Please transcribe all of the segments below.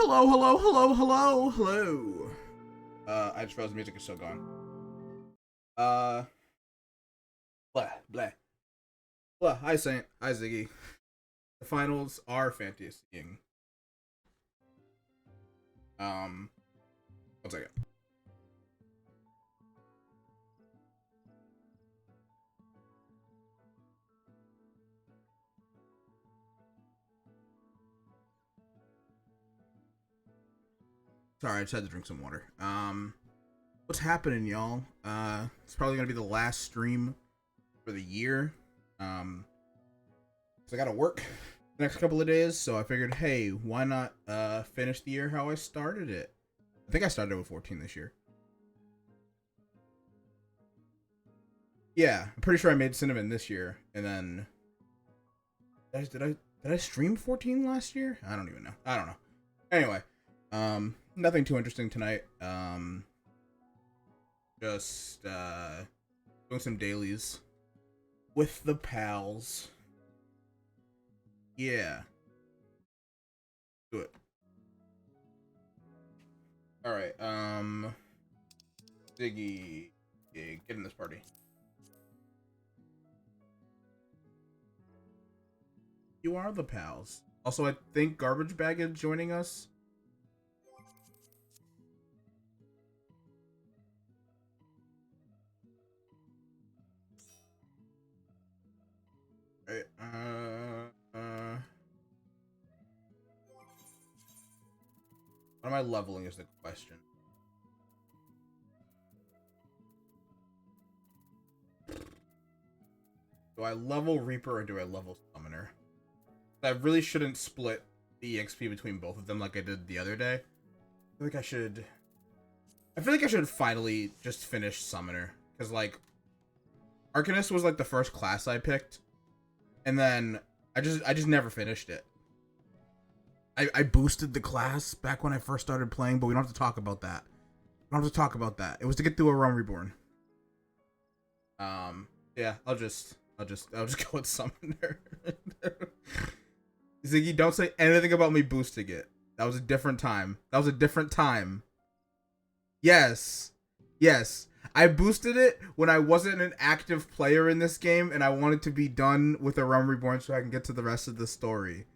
Hello, hello, hello, hello, hello. I just realized the music is still going. Uh, blah, blah, blah. Hi, Saint. Hi, Ziggy. The finals are fantasying. One second. Sorry, I just had to drink some water. What's happening, y'all? It's probably gonna be the last stream for the year. So I gotta work the next couple of days, so I figured, hey, why not finish the year how I started it? I think I started with 14 this year. Yeah, I'm pretty sure I made Cinnamon this year, and then did I stream 14 last year? I don't even know. I don't know. Anyway, nothing too interesting tonight. Just doing some dailies with the pals. Yeah. Do it. Alright, Ziggy, yeah, get in this party. You are the pals. Also, I think Garbage Bag is joining us. Right, what am I leveling is the question. Do I level Reaper or do I level Summoner? I really shouldn't split the EXP between both of them like I did the other day. I feel like I should finally just finish Summoner. Because, like, Arcanist was, like, the first class I picked. And then I just never finished it. I boosted the class back when I first started playing, but we don't have to talk about that. We don't have to talk about that. It was to get through a Realm Reborn. Yeah, I'll just go with Summoner. Ziggy, don't say anything about me boosting it. That was a different time. That was a different time. Yes. Yes. I boosted it when I wasn't an active player in this game and I wanted to be done with a Realm Reborn so I can get to the rest of the story.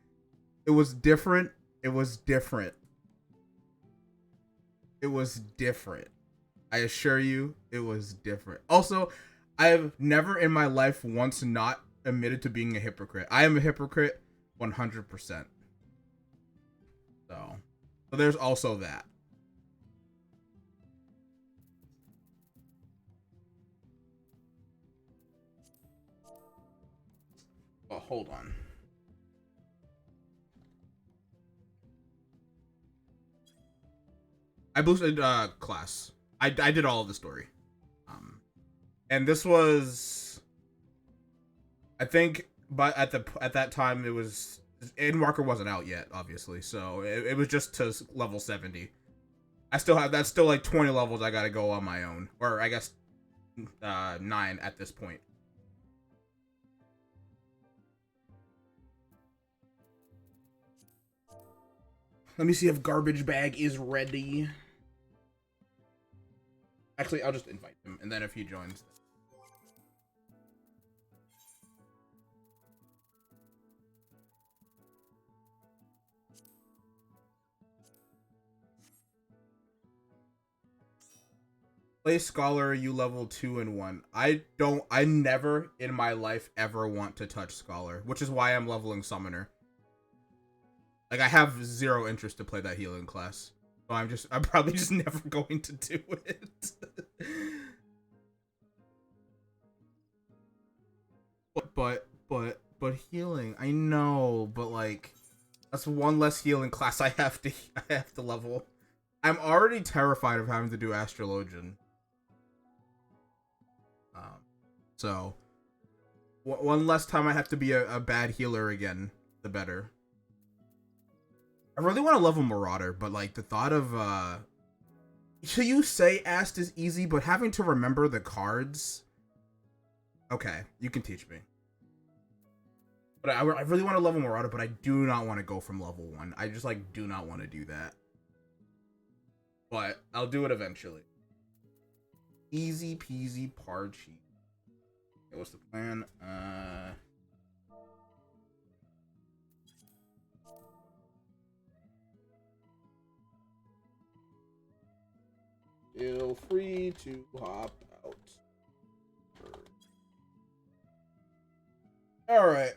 It was different. It was different. It was different. I assure you, it was different. Also, I have never in my life once not admitted to being a hypocrite. I am a hypocrite 100%. So there's also that. Oh, hold on. I boosted class. I did all of the story. And this was, I think, but at that time it was Endwalker wasn't out yet, obviously, so it was just to level 70. I still have that's still like 20 levels I gotta go on my own, or I guess 9 at this point. Let me see if Garbage Bag is ready. Actually, I'll just invite him, and then if he joins. Play Scholar, you level 2 and 1. I never in my life ever want to touch Scholar, which is why I'm leveling Summoner. Like, I have zero interest to play that healing class. So I'm probably just never going to do it. but healing, I know, but like, that's one less healing class I have to level. I'm already terrified of having to do Astrologian. So one less time I have to be a bad healer again, the better. I really want to level Marauder, but like the thought of so you say Ast is easy, but having to remember the cards. Okay, you can teach me. But I really want to level Marauder, but I do not want to go from level 1. I just, like, do not want to do that. But I'll do it eventually. Easy peasy parchy. Okay, what's the plan? Feel free to hop out. Alright.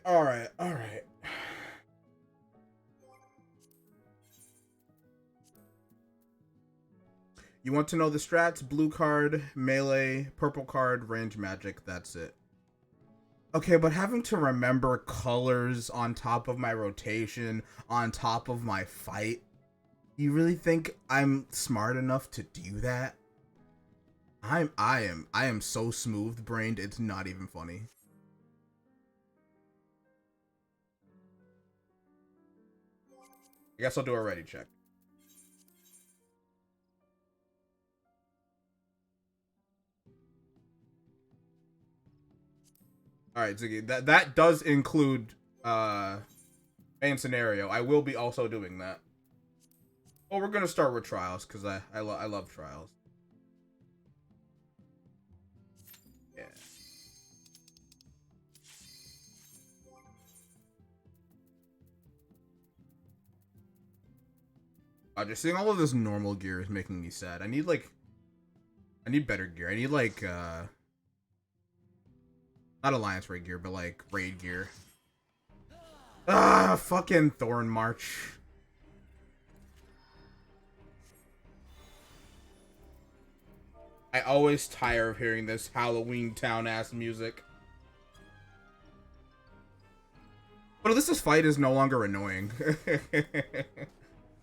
You want to know the strats? Blue card, melee, purple card, range magic, that's it. Okay, but having to remember colors on top of my rotation, on top of my fight, you really think I'm smart enough to do that? I am so smooth-brained, it's not even funny. I guess I'll do a ready check. Alright, Ziggy, that does include main scenario. I will be also doing that. Well, we're gonna start with trials, because I love trials. Yeah. Just seeing all of this normal gear is making me sad. I need better gear. I need, like, not Alliance raid gear, but, like, raid gear. Ah, fucking Thorn March. I always tire of hearing this Halloween Town-ass music. But at least this fight is no longer annoying.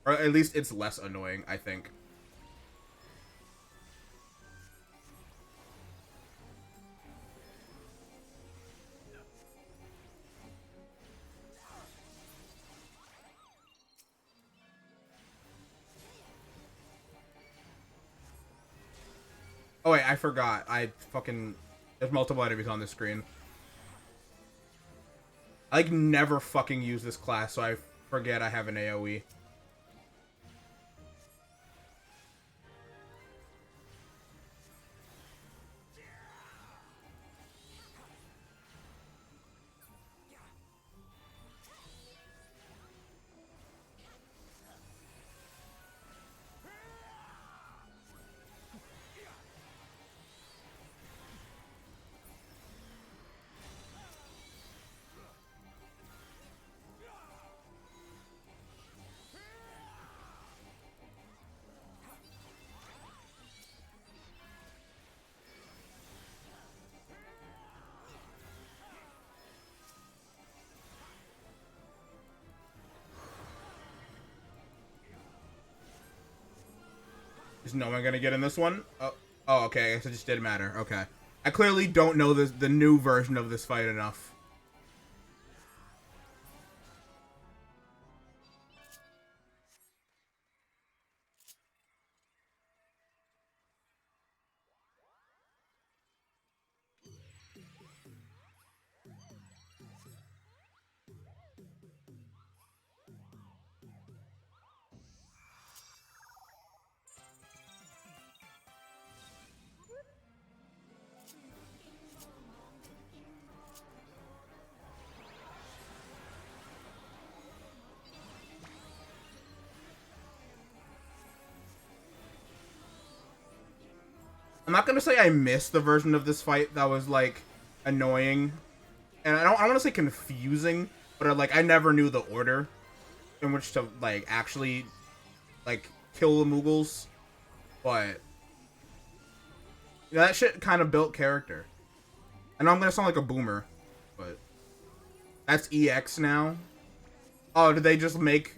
Or at least it's less annoying, I think. Oh wait, I forgot. There's multiple enemies on this screen. I like never fucking use this class, so I forget I have an AoE. Is no one gonna get in this one? Oh, okay. I guess it just didn't matter. Okay. I clearly don't know the new version of this fight enough. I'm not gonna say I missed the version of this fight that was, like, annoying. And I want to say confusing, but, like, I never knew the order in which to, like, actually, like, kill the Moogles. But yeah, that shit kind of built character. I know I'm gonna sound like a boomer, but that's EX now. Oh, did they just make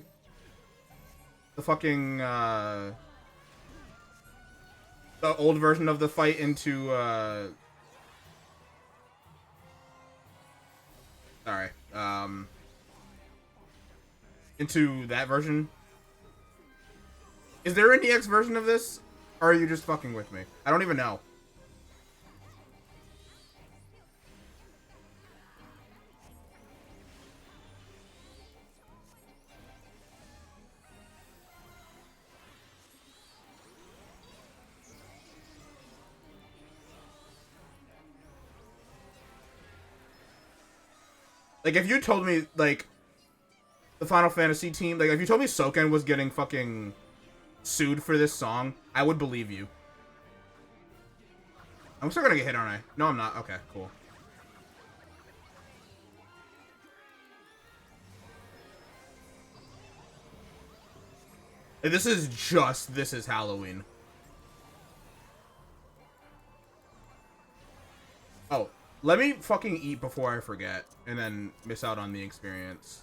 the fucking, the old version of the fight into, sorry, into that version? Is there an EX version of this? Or are you just fucking with me? I don't even know. Like, if you told me, like, the Final Fantasy team, like, if you told me Soken was getting fucking sued for this song, I would believe you. I'm still gonna get hit, aren't I? No, I'm not. Okay, cool. And this is Halloween. Oh, let me fucking eat before I forget, and then miss out on the experience.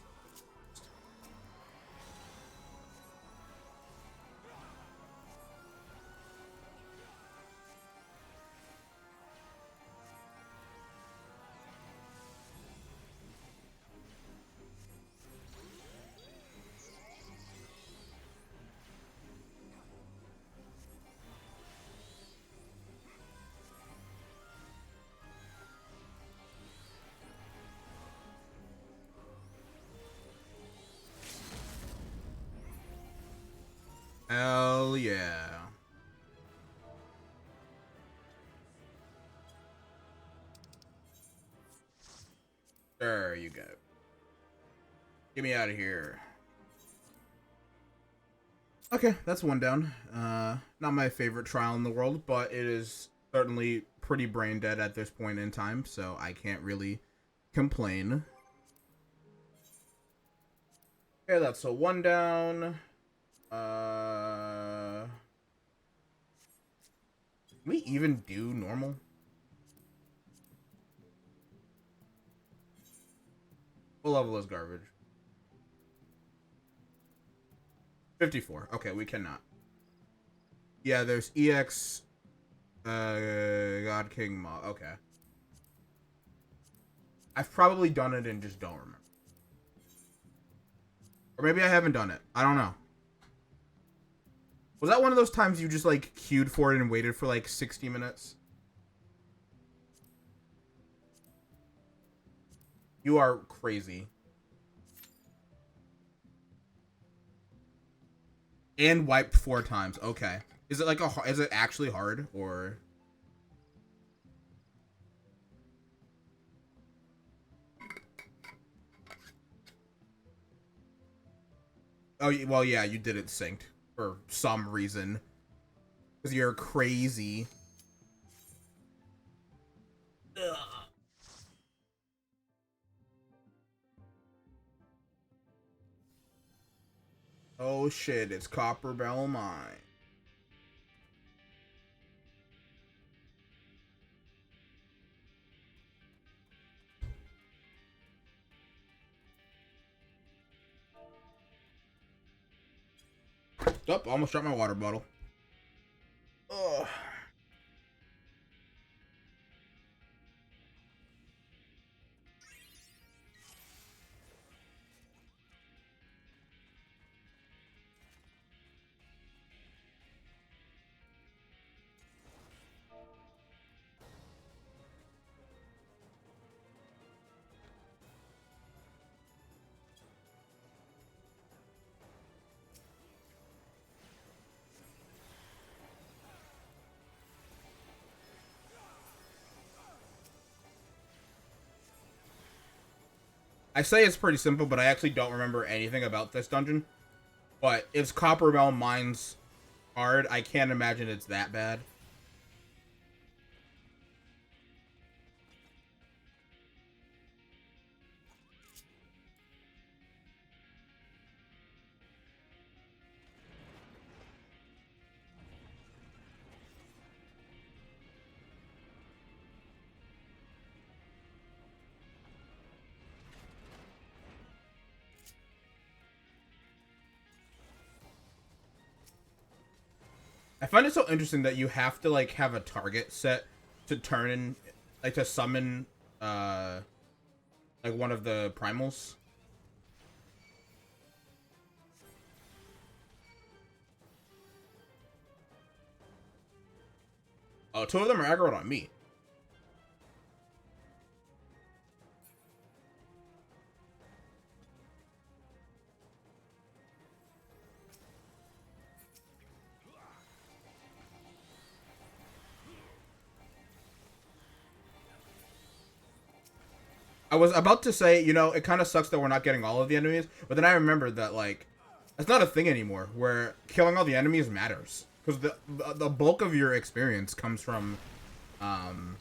Hell yeah. There you go. Get me out of here. Okay, that's one down. Not my favorite trial in the world, but it is certainly pretty brain dead at this point in time, so I can't really complain. Okay, that's a one down. Can we even do normal? What level is garbage? 54. Okay, we cannot. Yeah, there's EX God King Maw. Okay. I've probably done it and just don't remember. Or maybe I haven't done it. I don't know. Was that one of those times you just like queued for it and waited for like 60 minutes? You are crazy. And wiped 4 times. Okay. Is it like is it actually hard or? Oh, well, yeah, you did it synced for some reason. Because you're crazy. Ugh. Oh shit, it's Copper Bell Mine. Oh, almost dropped my water bottle. Ugh. I say it's pretty simple, but I actually don't remember anything about this dungeon. But if Copper Bell Mine's hard, I can't imagine it's that bad. I find it so interesting that you have to like have a target set to turn in, like to summon, like one of the primals. Oh, 2 of them are aggroed on me. I was about to say, you know, it kind of sucks that we're not getting all of the enemies, but then I remembered that, like, it's not a thing anymore where killing all the enemies matters. Because the bulk of your experience um,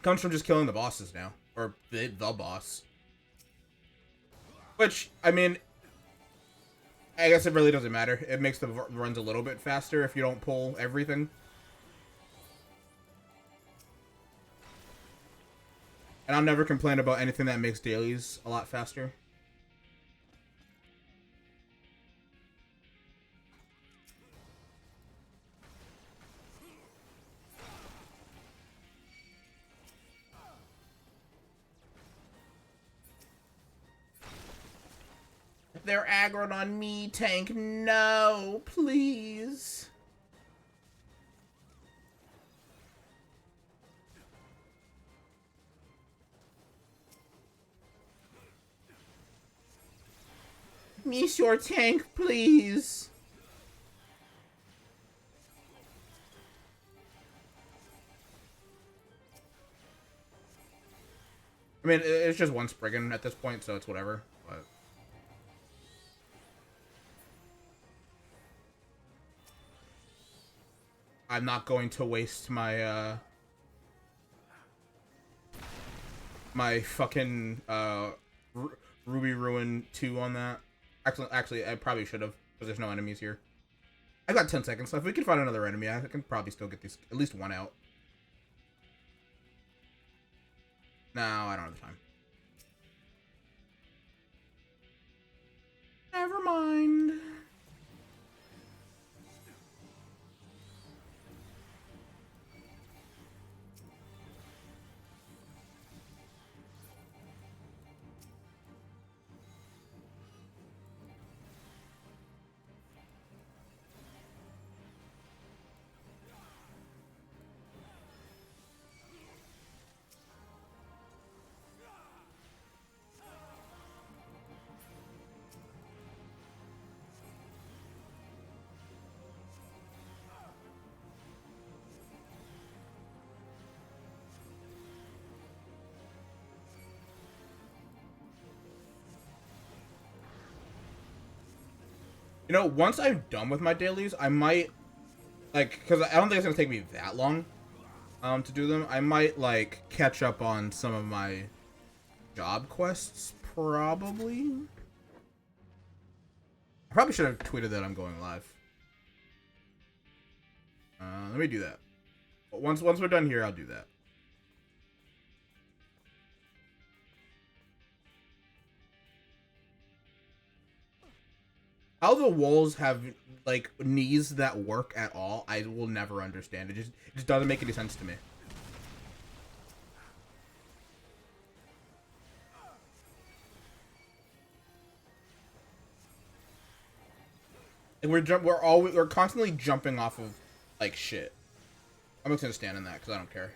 comes from just killing the bosses now. Or the boss. Which, I mean, I guess it really doesn't matter. It makes the runs a little bit faster if you don't pull everything. And I'll never complain about anything that makes dailies a lot faster. They're aggroed on me, tank. No, please. Miss your tank, please. I mean, it's just one Spriggan at this point, so it's whatever. But I'm not going to waste my my fucking Ruby Ruin 2 on that. Actually, I probably should have, because there's no enemies here. I got 10 seconds left. If we can find another enemy, I can probably still get these, at least one out. No, I don't have the time. Never mind. You know, once I'm done with my dailies, I might, like, because I don't think it's going to take me that long to do them. I might, like, catch up on some of my job quests, probably. I probably should have tweeted that I'm going live. Let me do that. Once we're done here, I'll do that. How the wolves have, like, knees that work at all, I will never understand. It just doesn't make any sense to me. And we're constantly jumping off of, like, shit. I'm just gonna stand in that because I don't care.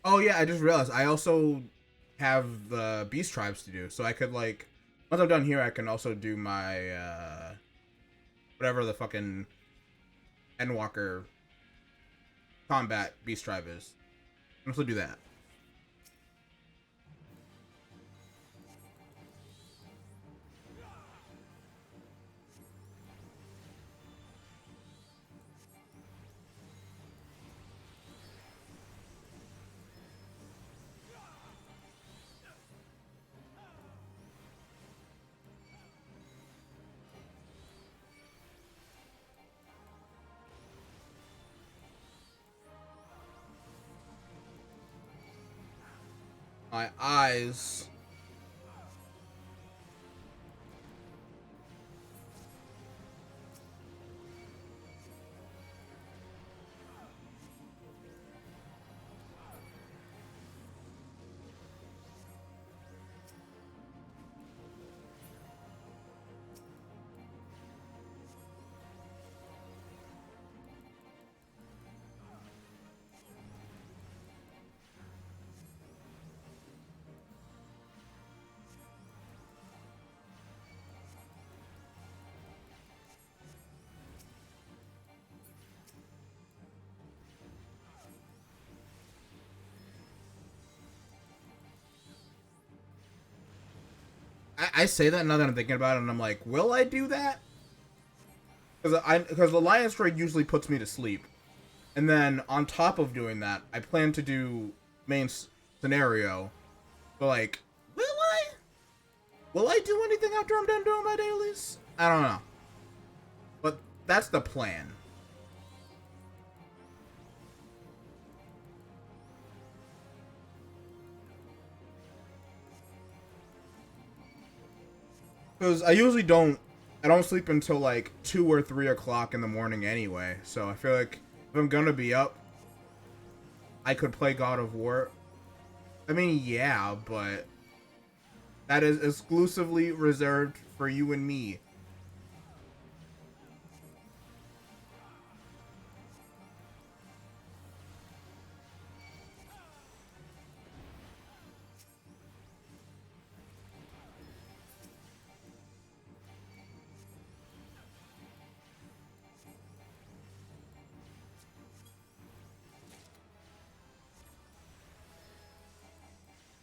Oh yeah, I just realized I also have the beast tribes to do, so I could, like, once I'm done here, I can also do my whatever the fucking Endwalker combat beast tribe is. I'm also do that. My eyes. I say that now that I'm thinking about it, and I'm like, will I do that? Because the Lion's Raid usually puts me to sleep. And then, on top of doing that, I plan to do main scenario. But, like, will I? Will I do anything after I'm done doing my dailies? I don't know. But that's the plan. Because I usually I don't sleep until like 2 or 3 o'clock in the morning anyway. So I feel like if I'm gonna be up, I could play God of War. I mean, yeah, but that is exclusively reserved for you and me.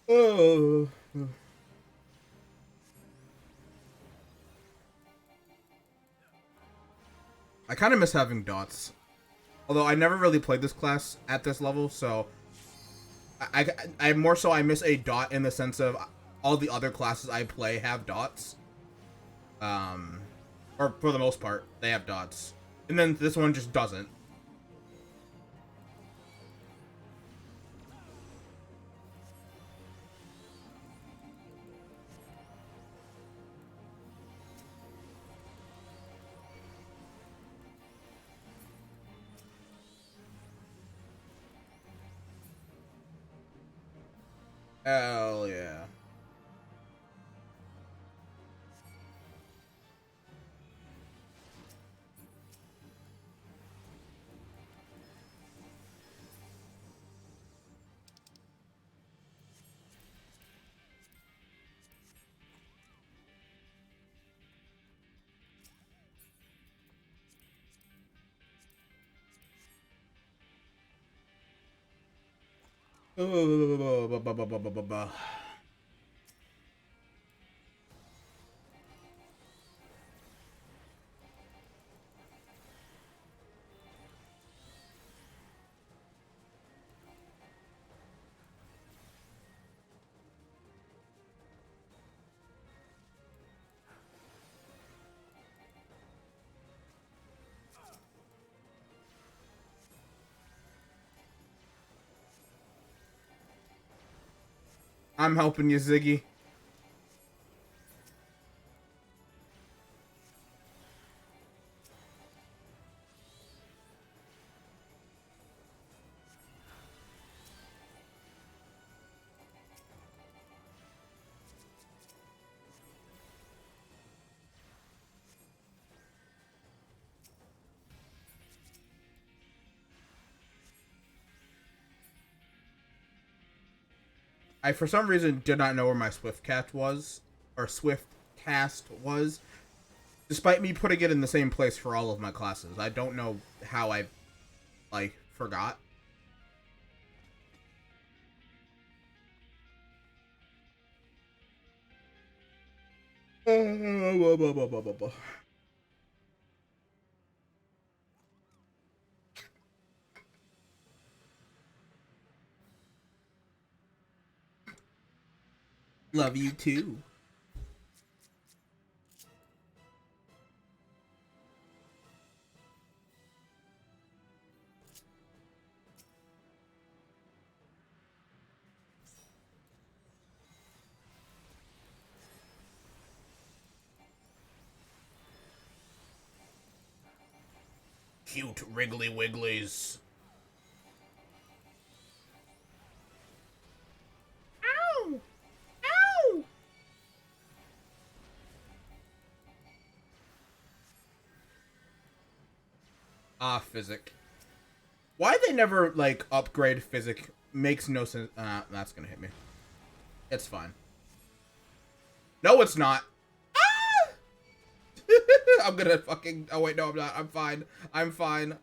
Oh. I kind of miss having dots. Although I never really played this class at this level, so I more so I miss a dot in the sense of all the other classes I play have dots. Um, or for the most part, they have dots. And then this one just doesn't. Hell yeah. I'm helping you, Ziggy. I, for some reason, did not know where my Swift Cast was. Or Swift Cast was. Despite me putting it in the same place for all of my classes. I don't know how I, like, forgot. Love you too. Cute Wriggly Wigglies. Ow! Ow! Ah, Physic. Why they never, like, upgrade Physic makes no sense. That's gonna hit me. It's fine. No, it's not. Ah! I'm gonna fucking... Oh, wait, no, I'm not. I'm fine. I'm fine.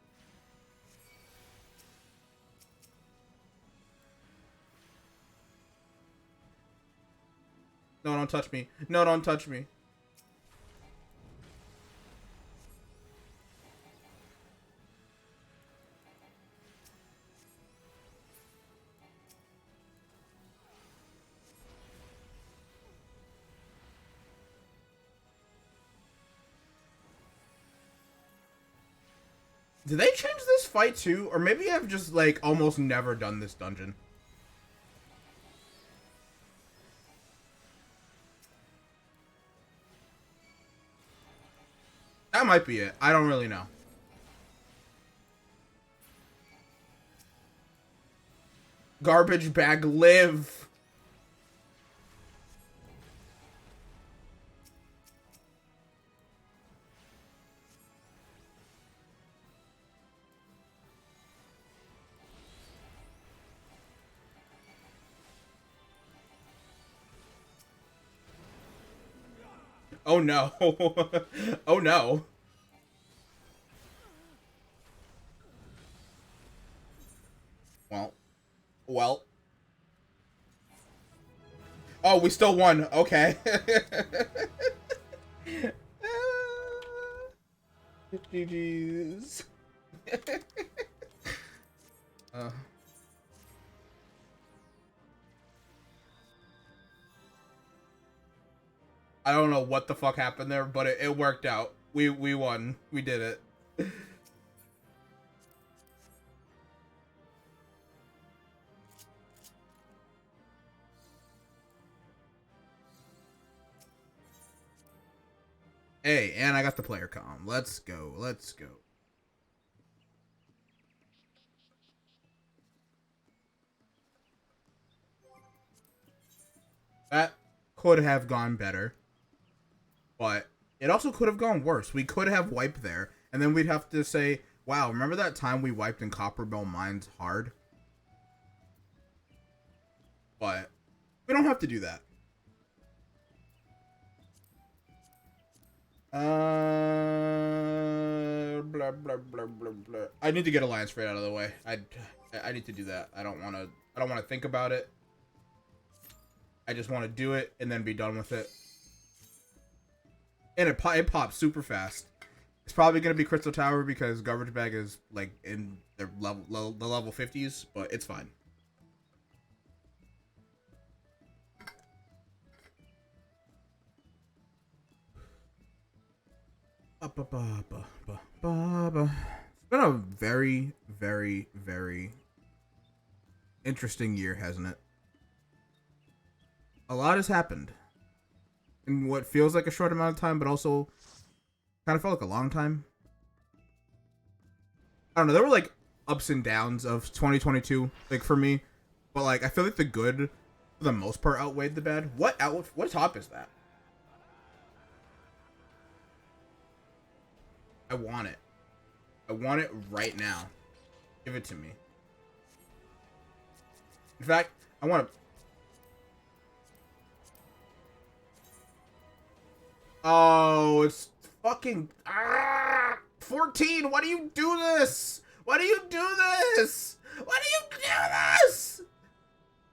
No, don't touch me. No, don't touch me. Did they change this fight too? Or maybe I've just, like, almost never done this dungeon. That might be it. I don't really know. Garbage bag live. Oh no. Oh no. Well. Oh, we still won. Okay. GG's. I don't know what the fuck happened there, but it worked out. We won. We did it. Hey, and I got the player comm. Let's go. Let's go. That could have gone better. But it also could have gone worse. We could have wiped there. And then we'd have to say, wow, remember that time we wiped in Copperbell Mines hard? But we don't have to do that. Blah, blah, blah, blah, blah. I need to get Alliance Raid out of the way. I need to do that. I don't want to think about it. I just want to do it and then be done with it. And it pops super fast. It's probably gonna be Crystal Tower because Garbage Bag is like in the level 50s, but it's fine. It's been a very, very, very interesting year, hasn't it? A lot has happened in what feels like a short amount of time, but also kind of felt like a long time. I don't know. There were like ups and downs of 2022, like for me, but like I feel like the good, for the most part, outweighed the bad. What top is that? I want it. I want it right now. Give it to me. In fact, I want to. Oh, it's fucking 14. Why do you do this? Why do you do this? Why do you do this?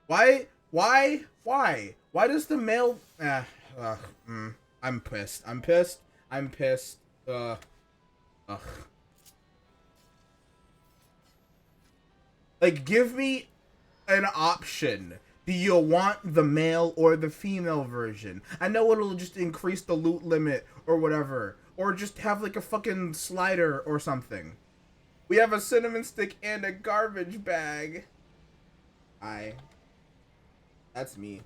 Why does the male? I'm pissed. I'm pissed. I'm pissed. Ugh. Like, give me an option. Do you want the male or the female version? I know it'll just increase the loot limit or whatever. Or just have like a fucking slider or something. We have a cinnamon stick and a garbage bag. That's me.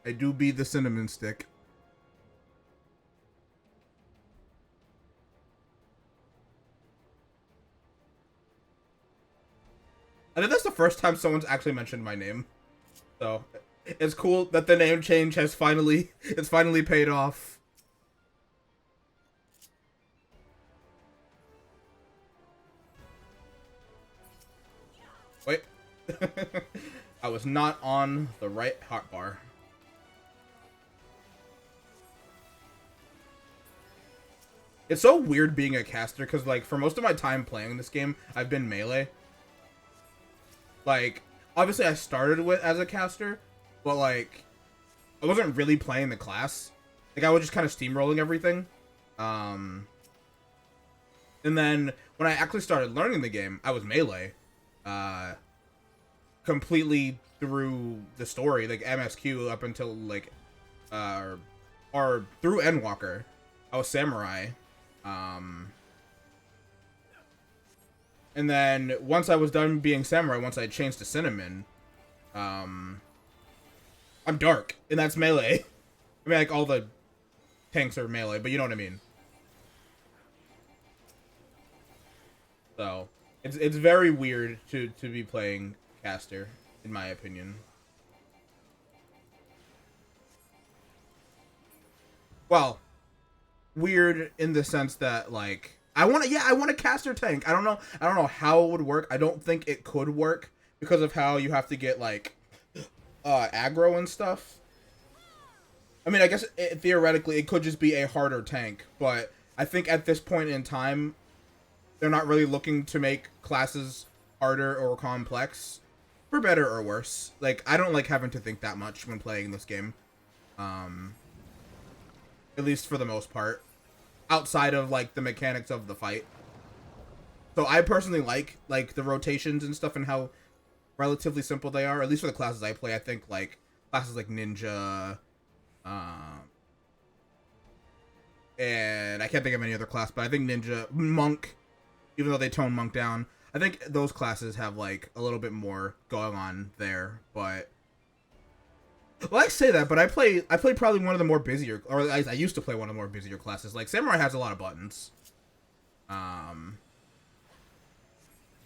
I do be the cinnamon stick. I think that's the first time someone's actually mentioned my name. So, it's cool that the name change has finally paid off. Wait. I was not on the right hotbar. It's so weird being a caster, because, like, for most of my time playing this game, I've been melee. Like, obviously I started with as a caster, but, like, I wasn't really playing the class. Like, I was just kind of steamrolling everything. And then, when I actually started learning the game, I was melee. Completely through the story, like, MSQ up until, like, or through Endwalker. I was samurai. And then once I was done being samurai, once I changed to cinnamon, I'm dark, and that's melee. I mean, like, all the tanks are melee, but you know what I mean. So it's very weird to be playing caster, in my opinion. Well, weird in the sense that, like, I want a caster tank. I don't know how it would work. I don't think it could work because of how you have to get, like, aggro and stuff. I mean, I guess theoretically it could just be a harder tank, but I think at this point in time they're not really looking to make classes harder or complex, for better or worse. Like, I don't like having to think that much when playing this game. Um at least for the most part, outside of, like, the mechanics of the fight. So I personally like the rotations and stuff and how relatively simple they are. At least for the classes I play, I think, like, classes like ninja, um, and I can't think of any other class, but I think ninja, monk, even though they tone monk down, I think those classes have, like, a little bit more going on there. But, well, I say that, but I play probably one of the more busier, or I used to play one of the more busier classes. Like, samurai has a lot of buttons. And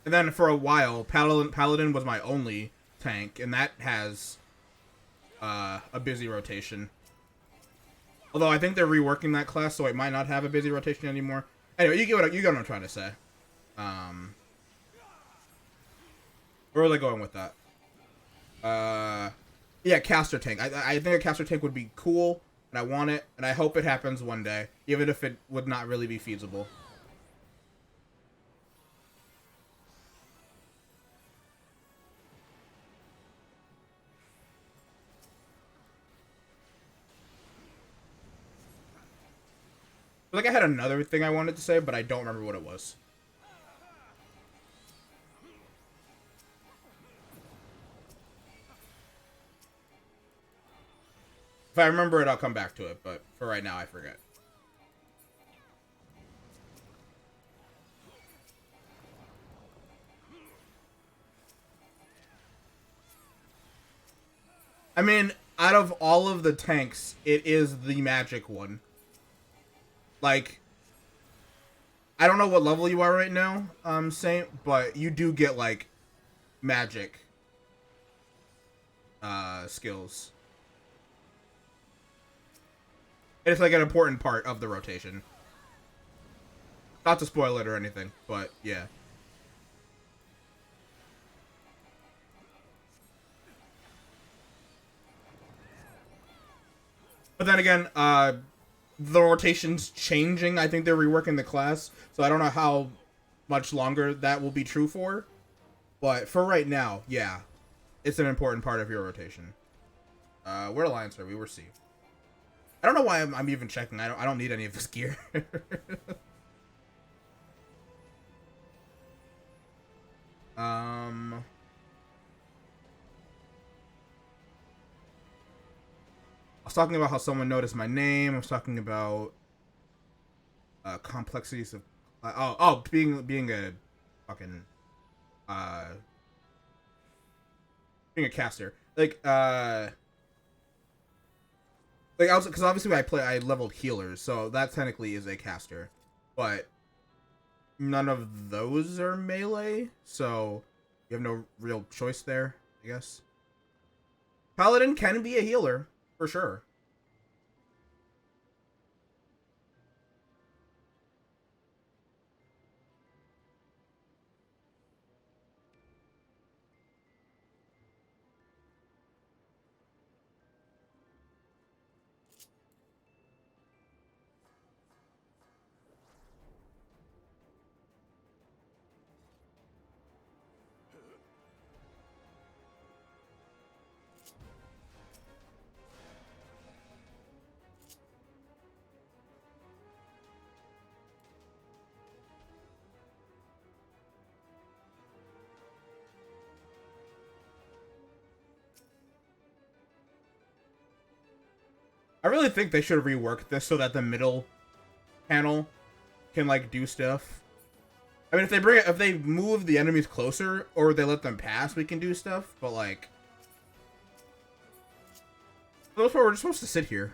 then for a while, Paladin was my only tank, and that has a busy rotation. Although I think they're reworking that class, so it might not have a busy rotation anymore. Anyway, you get what I'm trying to say. Where was I going with that? Yeah, caster tank. I think a caster tank would be cool, and I want it, and I hope it happens one day, even if it would not really be feasible. Like, I had another thing I wanted to say, but I don't remember what it was. If I remember it, I'll come back to it, but for right now, I forget. I mean, out of all of the tanks, it is the magic one. Like, I don't know what level you are right now, Saint, but you do get, like, magic skills. And it's, like, an important part of the rotation. Not to spoil it or anything, but yeah. But then again, the rotation's changing. I think they're reworking the class, so I don't know how much longer that will be true for. But for right now, yeah, it's an important part of your rotation. What alliance are we? We're C. I don't know why I'm even checking. I don't need any of this gear. um. I was talking about how someone noticed my name. I was talking about complexities of being a fucking uh being a caster. Like I was, because obviously I leveled healers, so that technically is a caster, but none of those are melee, so you have no real choice there, I guess. Paladin can be a healer for sure. I really think they should have reworked this so that the middle panel can like do stuff. I mean, if they move the enemies closer or they let them pass, we can do stuff. But like, for the most part, we're just supposed to sit here.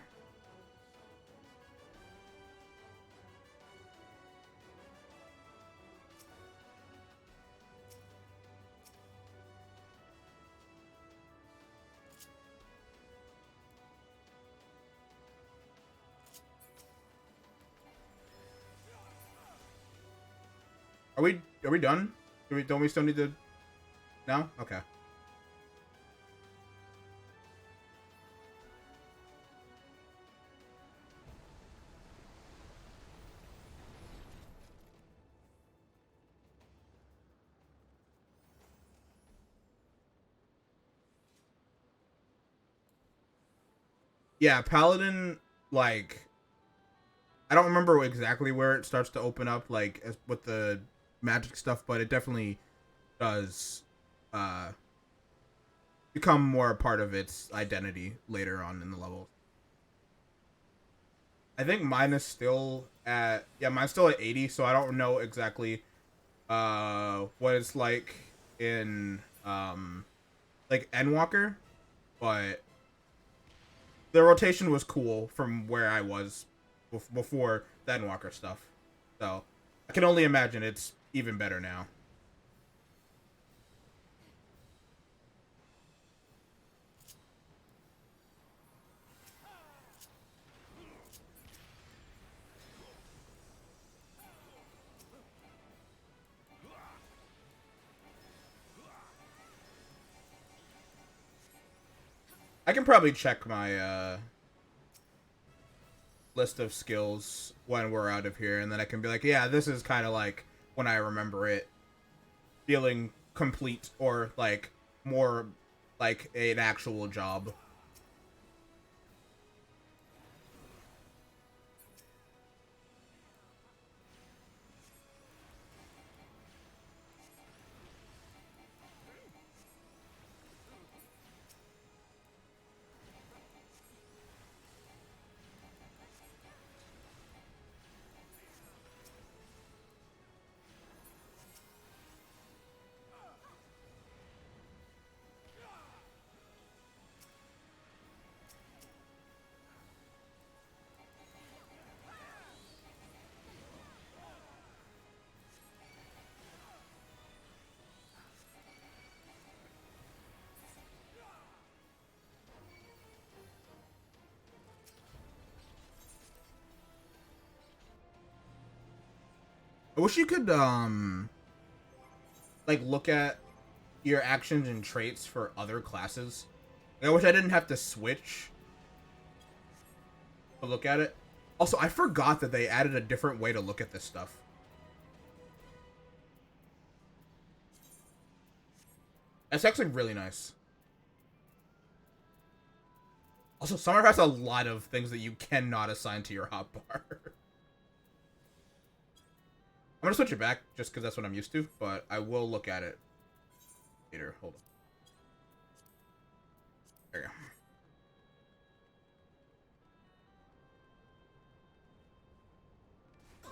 Are we done? Don't we still need to? No? Okay. Yeah, Paladin, like, I don't remember exactly where it starts to open up, like, with the magic stuff, but it definitely does become more a part of its identity later on in the level. I think mine is still at, yeah, mine's still at 80, so I don't know exactly what it's like in, like, Endwalker, but the rotation was cool from where I was before the Endwalker stuff. So I can only imagine it's even better now. I can probably check my list of skills when we're out of here, and then I can be like, yeah, this is kind of like when I remember it feeling complete or like more like an actual job. I wish you could like look at your actions and traits for other classes. I wish I didn't have to switch to look at it. Also, I forgot that they added a different way to look at this stuff. That's actually really nice. Also, Summer has a lot of things that you cannot assign to your hotbar. I'm gonna switch it back just because that's what I'm used to, but I will look at it later. Hold on. There you go.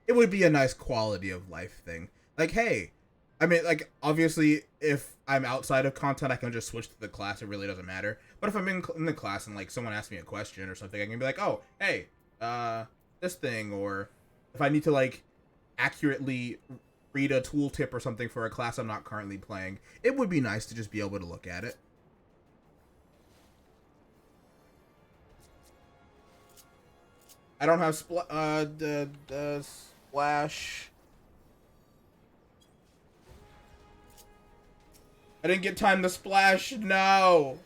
It would be a nice quality of life thing. Like, hey, I mean, like, obviously, if I'm outside of content, I can just switch to the class. It really doesn't matter. But if I'm in the class and, like, someone asks me a question or something, I can be like, oh, hey, this thing. Or if I need to, like, accurately read a tooltip or something for a class I'm not currently playing, it would be nice to just be able to look at it. I don't have splash. I didn't get time to splash. No.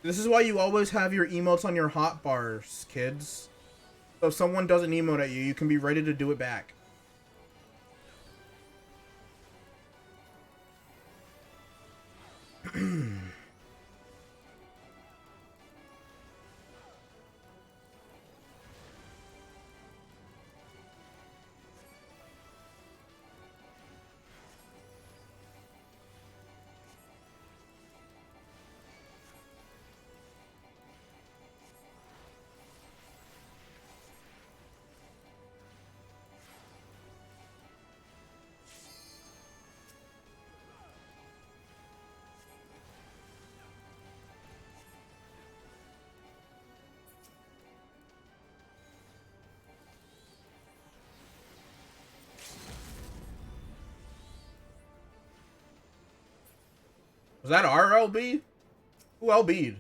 This is why you always have your emotes on your hotbars, kids. So if someone does an emote at you, you can be ready to do it back. Was that our LB? Who LB'd?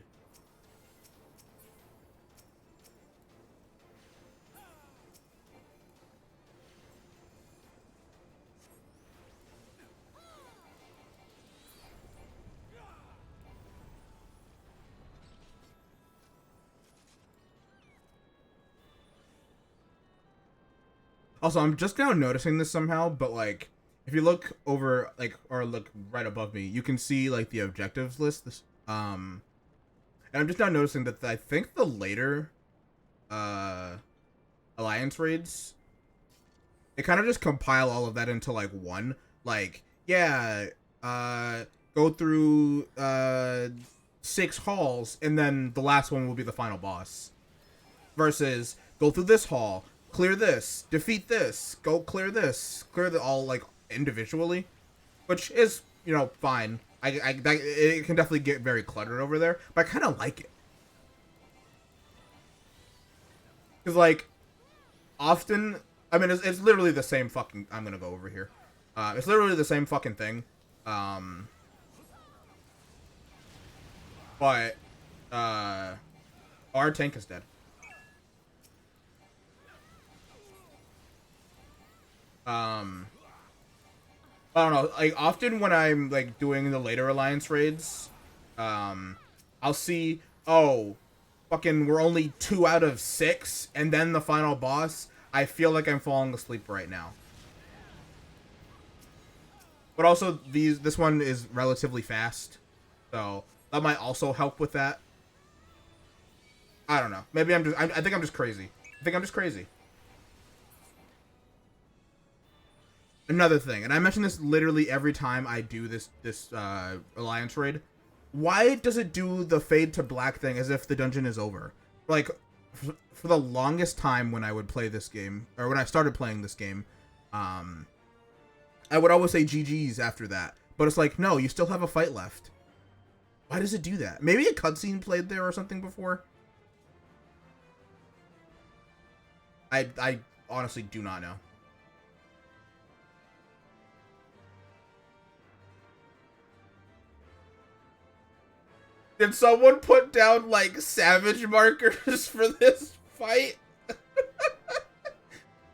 Also, I'm just now noticing this somehow, but like, if you look over, like, or look right above me, you can see like the objectives list. And I'm just now noticing that I think the later, uh, alliance raids, they kind of just compile all of that into like one. Like, yeah, go through 6 halls, and then the last one will be the final boss. Versus go through this hall, clear this, defeat this, go clear this, clear the all like individually, which is, you know, fine. It can definitely get very cluttered over there, but I kind of like it because like often, I mean, it's literally the same fucking. I'm gonna go over here. It's literally the same fucking thing. Um, but our tank is dead. I don't know. Like often when I'm like doing the later alliance raids, I'll see, oh, fucking, we're only 2 out of 6, and then the final boss. I feel like I'm falling asleep right now. But also this one is relatively fast, so that might also help with that. I don't know. Maybe I think I'm just crazy. I think I'm just crazy. Another thing, and I mention this literally every time I do this alliance raid. Why does it do the fade to black thing as if the dungeon is over? Like, for the longest time when I would play this game, or when I started playing this game, I would always say GG's after that. But it's like, no, you still have a fight left. Why does it do that? Maybe a cutscene played there or something before? I honestly do not know. Did someone put down, like, savage markers for this fight?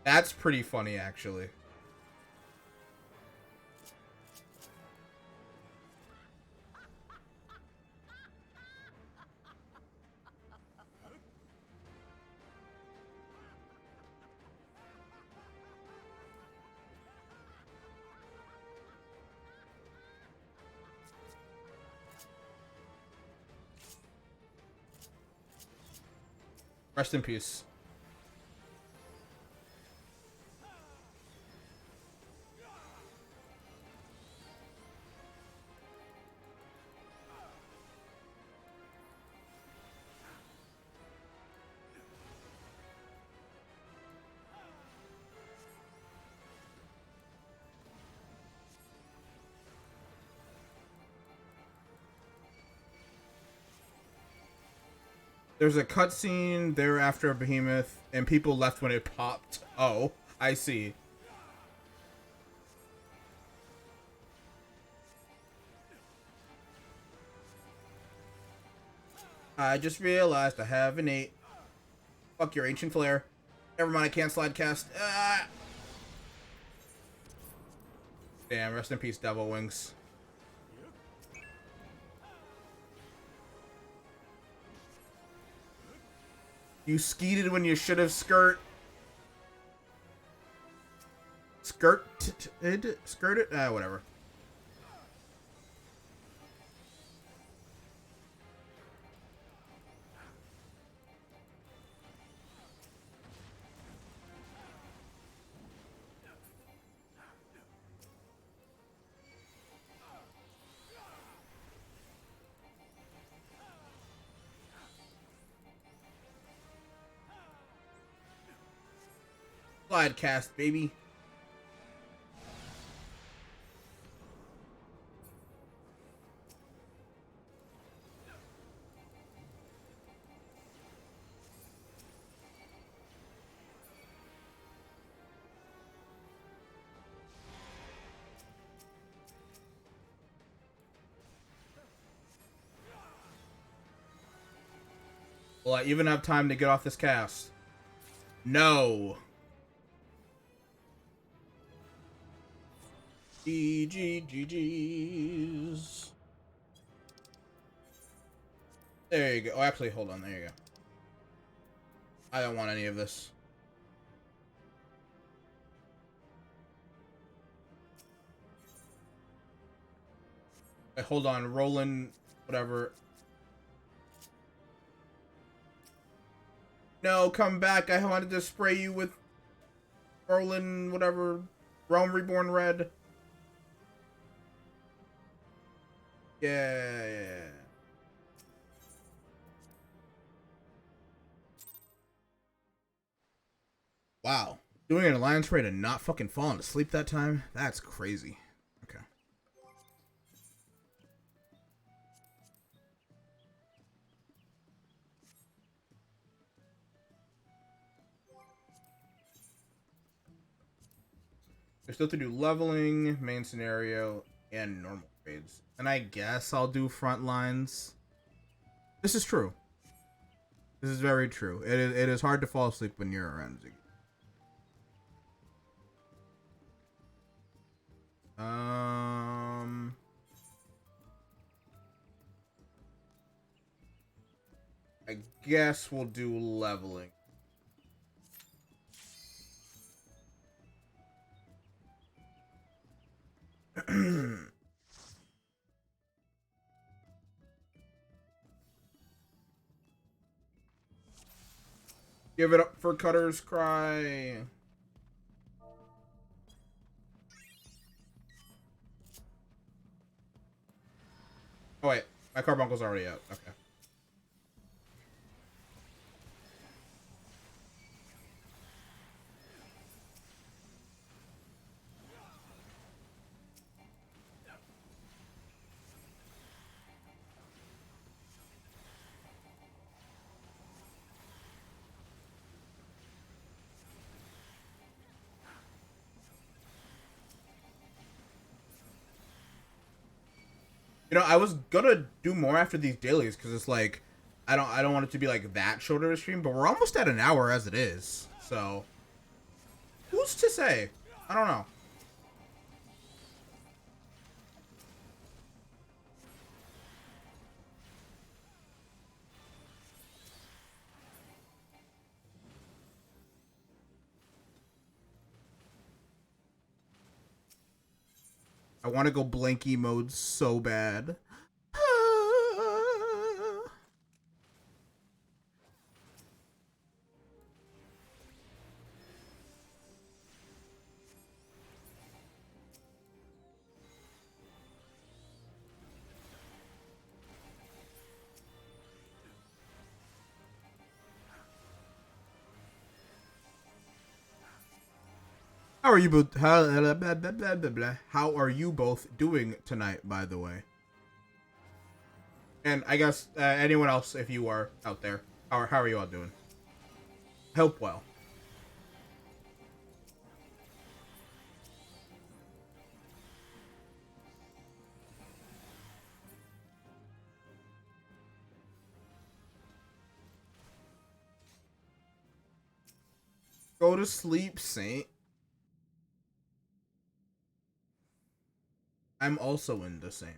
That's pretty funny, actually. Rest in peace. There's a cutscene there after a behemoth, and people left when it popped. Oh, I see. I just realized I have an 8. Fuck your ancient flare. Never mind, I can't slide cast. Ah! Damn, rest in peace, Devil Wings. You skeeted when you should have skirt. Skirted? Skirted? Ah, whatever. Slide cast, baby. Will I even have time to get off this cast? No. GGGG's. There you go. Oh, actually, hold on. There you go. I don't want any of this. Okay, hold on. Roland, whatever. No, come back. I wanted to spray you with Roland, whatever. Realm Reborn Red. Yeah. Wow. Doing an alliance raid and not fucking falling asleep that time? That's crazy. Okay. We still have to do leveling, main scenario, and normal raids. And I guess I'll do front lines. This is true. This is very true. It is hard to fall asleep when you're around Ziggy. I guess we'll do leveling. Give it up for Cutter's Cry. Oh wait, my carbuncle's already out. Okay. You know, I was gonna do more after these dailies because it's like I don't want it to be like that short of a stream, but we're almost at an hour as it is. So who's to say? I don't know. I want to go blanky mode so bad. How are you both? How are you both doing tonight? By the way, and I guess anyone else, if you are out there, how are you all doing? Hope well. Go to sleep, Saint. I'm also in the Saint.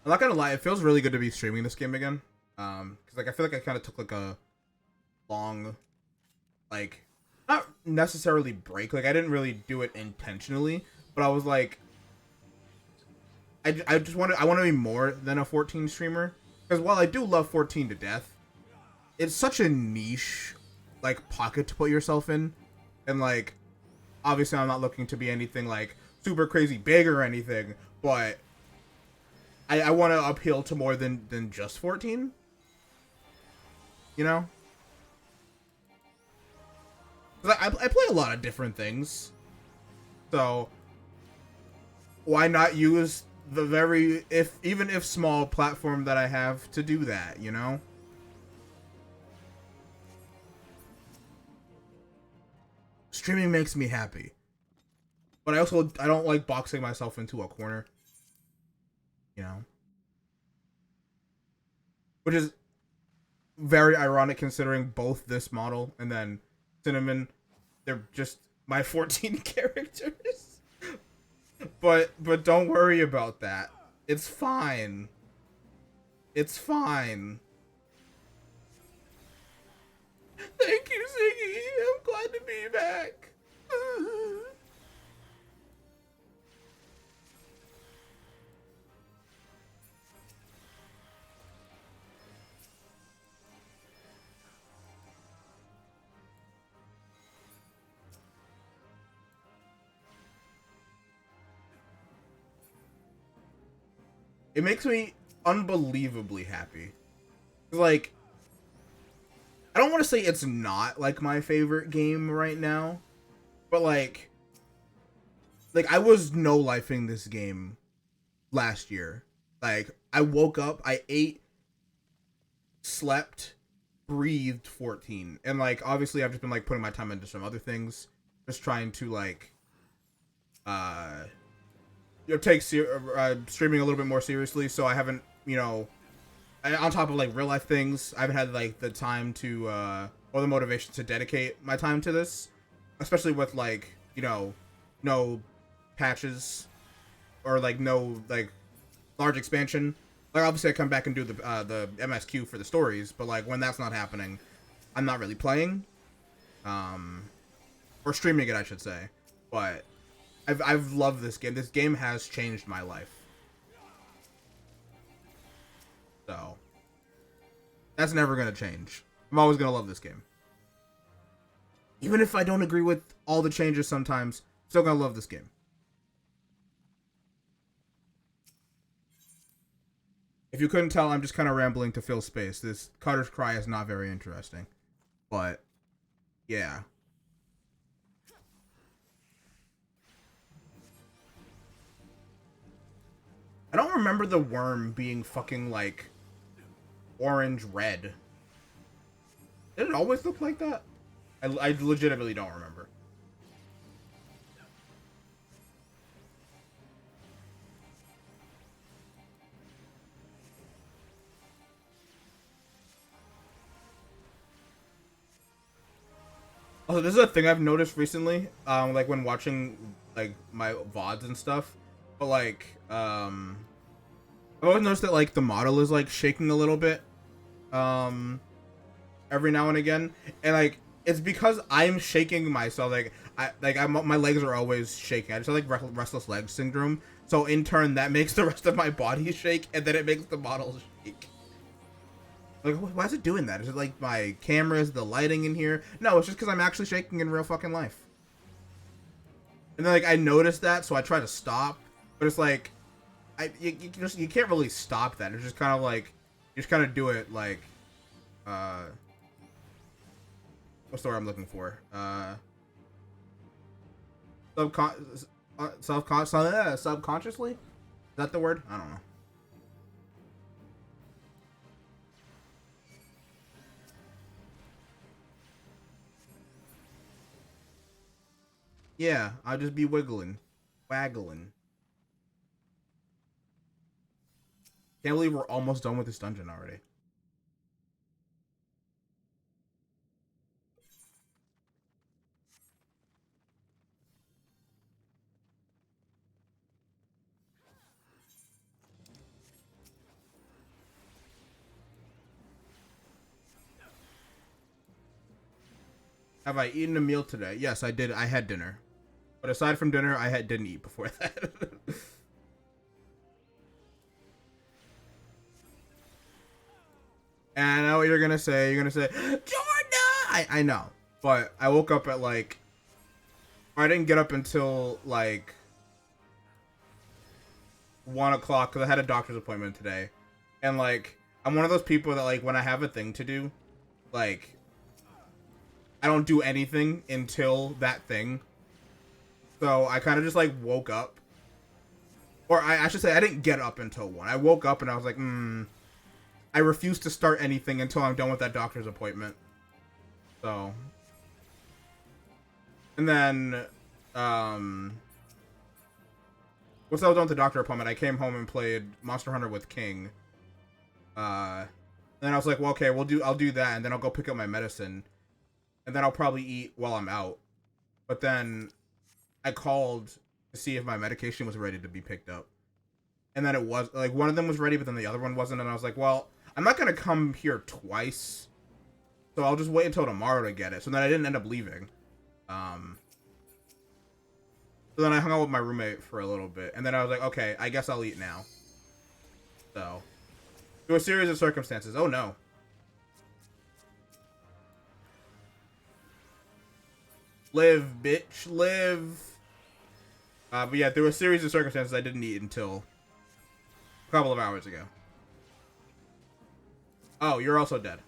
I'm not gonna lie, it feels really good to be streaming this game again. Cause like I feel like I kind of took like a long, like not necessarily break. Like I didn't really do it intentionally, but I was like, I just want to be more than a 14 streamer. Because while I do love 14 to death, it's such a niche like pocket to put yourself in, and like obviously I'm not looking to be anything like super crazy big or anything, but I want to appeal to more than just 14. You know, 'cause I play a lot of different things, so why not use the very even if small platform that I have to do that? You know. Streaming makes me happy, but I don't like boxing myself into a corner, you know, which is very ironic considering both this model and then Cinnamon, they're just my 14 characters. But don't worry about that. It's fine. It's fine. Thank you, Ziggy. I'm glad to be back. It makes me unbelievably happy. Like, I don't want to say it's not like my favorite game right now, but like I was no lifing this game last year. Like I woke up, I ate, slept, breathed 14, and like obviously I've just been like putting my time into some other things, just trying to like take streaming a little bit more seriously. So I haven't, on top of like real life things, I haven't had like the time to or the motivation to dedicate my time to this, especially with like no patches or like no like large expansion. Like obviously I come back and do the MSQ for the stories, but like when that's not happening, I'm not really playing, or streaming it, I should say. But I've loved this game. This game has changed my life. So that's never gonna change. I'm always gonna love this game. Even if I don't agree with all the changes sometimes, I'm still gonna love this game. If you couldn't tell, I'm just kind of rambling to fill space. This Carter's Cry is not very interesting. But, yeah. I don't remember the worm being fucking, like, orange-red. Did it always look like that? I legitimately don't remember. Also, this is a thing I've noticed recently, like when watching like my VODs and stuff. But like, I've always noticed that like the model is like shaking a little bit, every now and again, and like it's because I'm shaking myself. My legs are always shaking. I just have like restless leg syndrome. So in turn, that makes the rest of my body shake, and then it makes the model shake. Like, why is it doing that? Is it like my cameras, the lighting in here? No, it's just because I'm actually shaking in real fucking life. And then, like, I noticed that, so I try to stop. But it's like, you can't really stop that. It's just kind of like, you just kind of do it like, what's the word I'm looking for? Subconsciously? Is that the word? I don't know. Yeah, I'll just be waggling. Can't believe we're almost done with this dungeon already. Have I eaten a meal today? Yes, I did. I had dinner. But aside from dinner, didn't eat before that. And I know what you're gonna say. You're gonna say, Jordan! I know, but I woke up at like, I didn't get up until like 1 o'clock because I had a doctor's appointment today, and like I'm one of those people that like when I have a thing to do, like I don't do anything until that thing. So I kind of just like woke up, or I should say I didn't get up until 1. I woke up and I was like, I refuse to start anything until I'm done with that doctor's appointment. So, and then, once I was done with the doctor appointment, I came home and played Monster Hunter with King. And then I was like, well, okay, I'll do that, and then I'll go pick up my medicine, and then I'll probably eat while I'm out. But then I called to see if my medication was ready to be picked up. And then it was, like, one of them was ready, but then the other one wasn't, and I was like, well, I'm not gonna come here twice, so I'll just wait until tomorrow to get it. So then I didn't end up leaving. So then I hung out with my roommate for a little bit, and then I was like, okay, I guess I'll eat now. So, through a series of circumstances. Oh no. Live, bitch, live. But yeah, through a series of circumstances, I didn't eat until a couple of hours ago. Oh, you're also dead.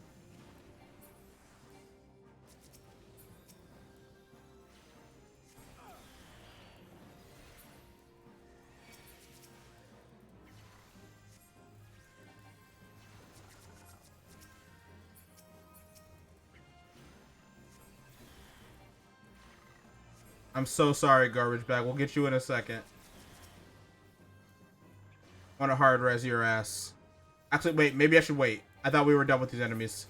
I'm so sorry, garbage bag. We'll get you in a second. Want to hard res your ass. Actually, wait. Maybe I should wait. I thought we were done with these enemies.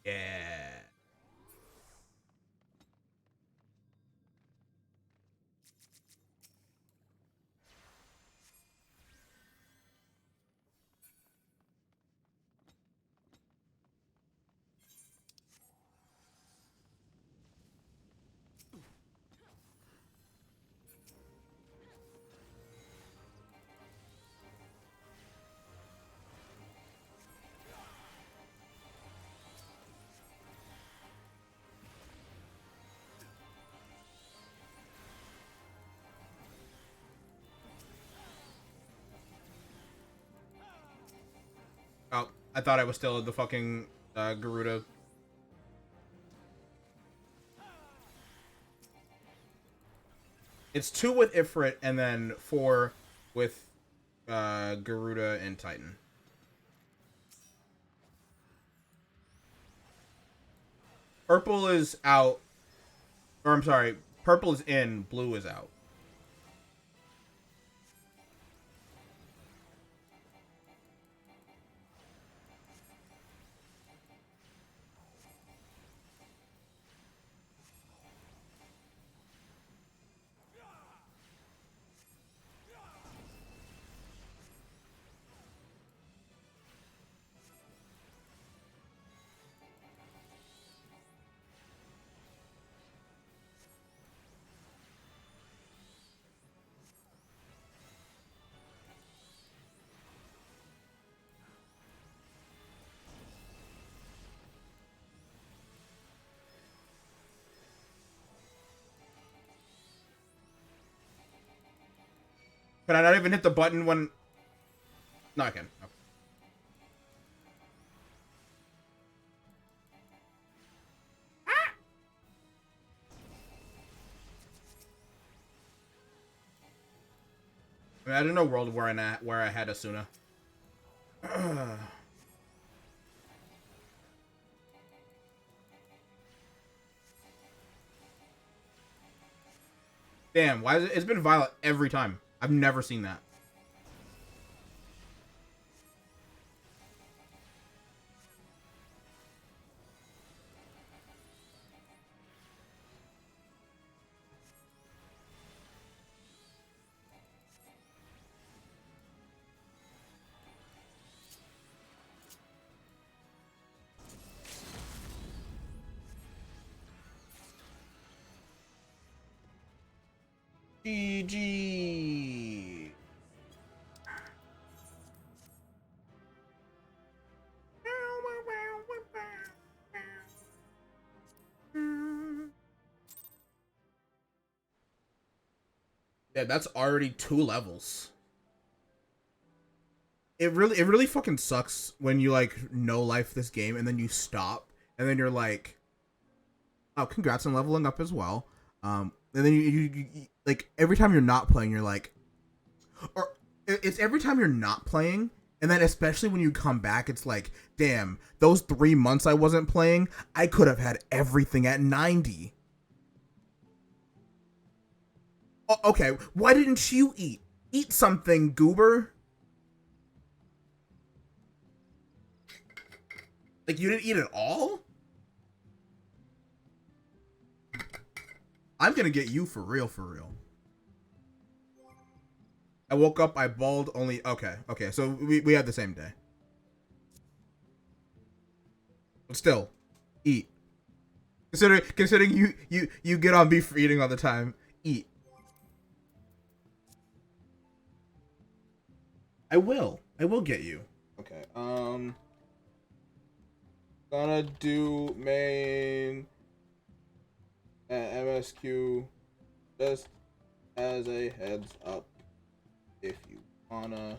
Yeah. Oh, I thought I was still in the fucking Garuda. It's 2 with Ifrit and then 4 with Garuda and Titan. Purple is out. Or I'm sorry, purple is in, blue is out. Can I not even hit the button when... No, I can. Okay. Imagine a world where I had Asuna. Damn, why is it? It's been Violet every time. I've never seen that. GG. Yeah, that's already 2 levels. It really fucking sucks when you like no life this game and then you stop and then you're like, oh, congrats on leveling up as well. And then you like every time you're not playing, you're like, or it's every time you're not playing, and then especially when you come back, it's like, damn, those 3 months I wasn't playing, I could have had everything at 90. Okay, why didn't you eat? Eat something, goober. Like you didn't eat at all? I'm gonna get you for real, for real. I woke up, I bawled only. Okay, so we had the same day. But still, eat. Considering you get on me for eating all the time, eat. I will get you. Okay. Gonna do main MSQ just as a heads up if you wanna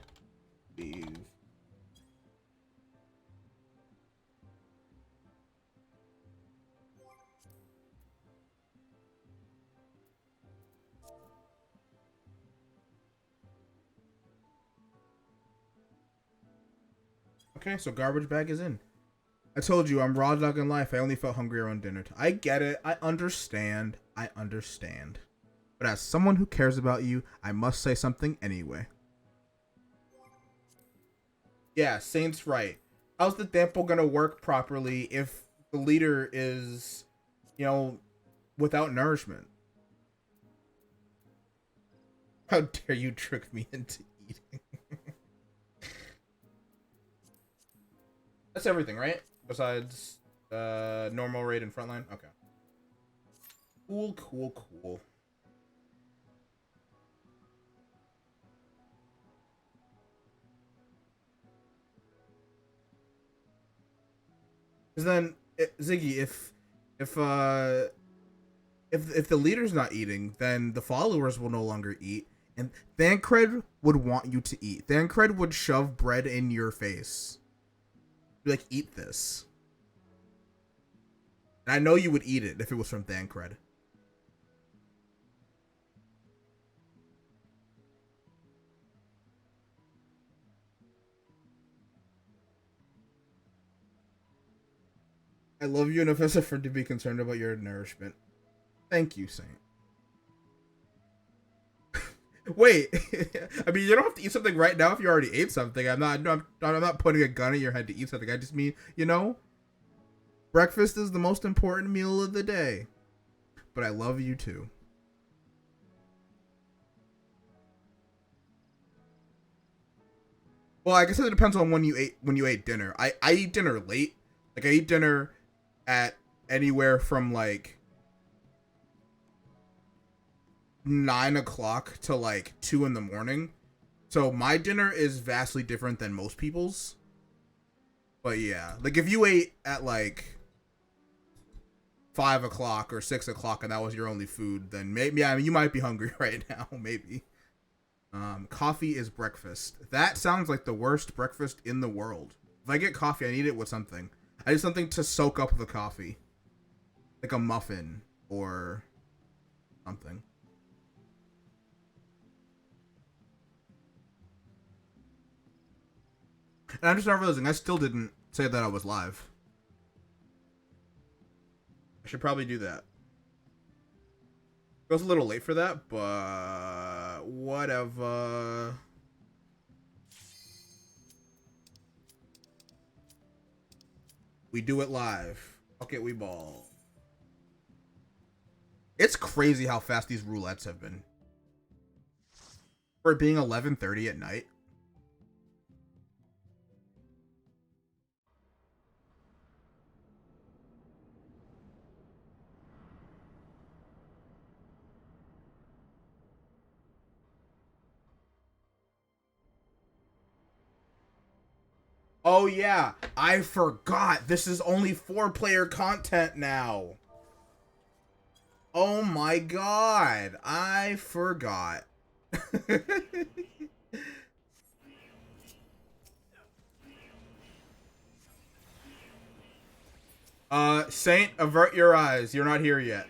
leave. Okay, so garbage bag is in. I told you I'm raw dog in life. I only felt hungry around dinner time. I get it. I understand. I understand. But as someone who cares about you, I must say something anyway. Yeah, Saint's right. How's the Dampo gonna work properly if the leader is, you know, without nourishment? How dare you trick me into eating? That's everything, right? Besides normal raid and frontline? Okay. Cool. Because then, Ziggy, if the leader's not eating, then the followers will no longer eat, and Thancred would want you to eat. Thancred would shove bread in your face. Be like, eat this. And I know you would eat it if it was from Thancred. I love you enough as a friend to be concerned about your nourishment. Thank you, Saint. Wait, I mean, you don't have to eat something right now if you already ate something. I'm not putting a gun in your head to eat something. I just mean, breakfast is the most important meal of the day. But I love you too. Well, I guess it depends on when you ate dinner. I eat dinner late. Like I eat dinner at anywhere from like 9 o'clock to like 2 in the morning. So my dinner is vastly different than most people's. But yeah, like if you ate at like 5 o'clock or 6 o'clock and that was your only food, then maybe I mean you might be hungry right now. Maybe. Coffee is breakfast. That sounds like the worst breakfast in the world. If I get coffee, I need it with something. I need something to soak up the coffee, like a muffin or something. And I'm just not realizing I still didn't say that I was live. I should probably do that. It was a little late for that, but whatever. We do it live. Okay, we ball. It's crazy how fast these roulettes have been. For it being 11:30 at night. Oh yeah, I forgot. This is only 4-player content now. Oh my god, I forgot. Saint, avert your eyes. You're not here yet.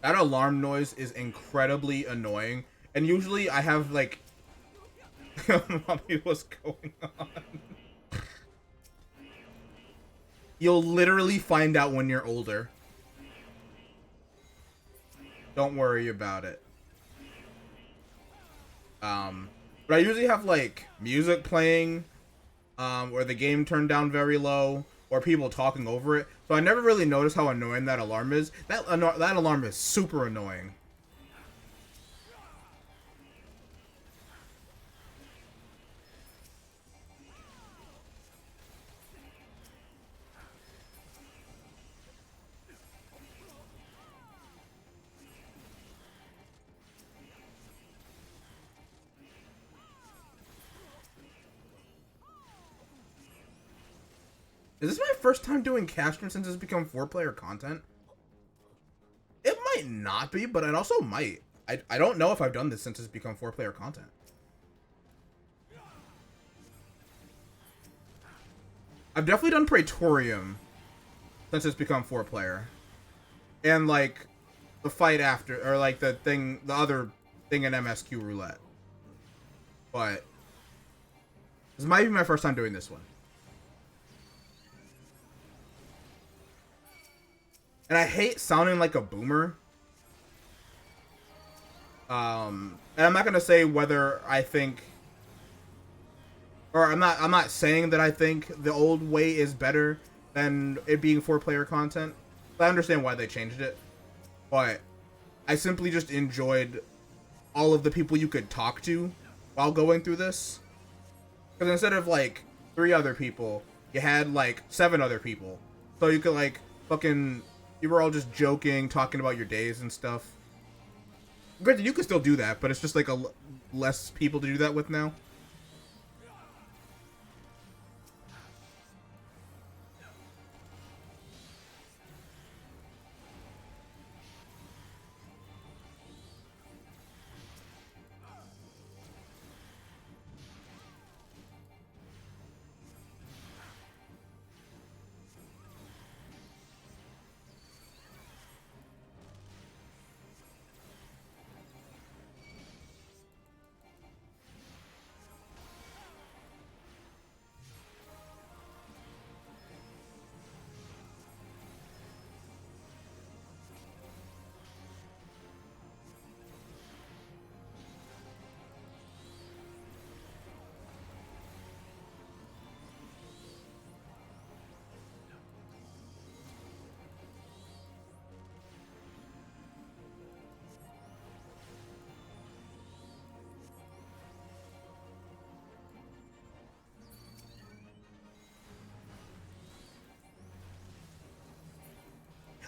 That alarm noise is incredibly annoying. And usually I have, like... Mommy, what's going on? You'll literally find out when you're older. Don't worry about it. But I usually have, like, music playing, or the game turned down very low, or people talking over it. So I never really noticed how annoying that alarm is. That alarm is super annoying. Is this my first time doing caption since it's become 4-player content? It might not be, but it also might. I don't know if I've done this since it's become 4-player content. I've definitely done Praetorium since it's become 4-player. And, like, the fight after, or, like, the other thing in MSQ Roulette. But this might be my first time doing this one. And I hate sounding like a boomer. And I'm not gonna say whether I think, or I'm not saying that I think the old way is better than it being 4-player content. I understand why they changed it, but I simply just enjoyed all of the people you could talk to while going through this. Because instead of, like, 3 other people, you had, like, 7 other people. So you could, like, fucking... You were all just joking, talking about your days and stuff. Granted, you can still do that, but it's just, like, less people to do that with now.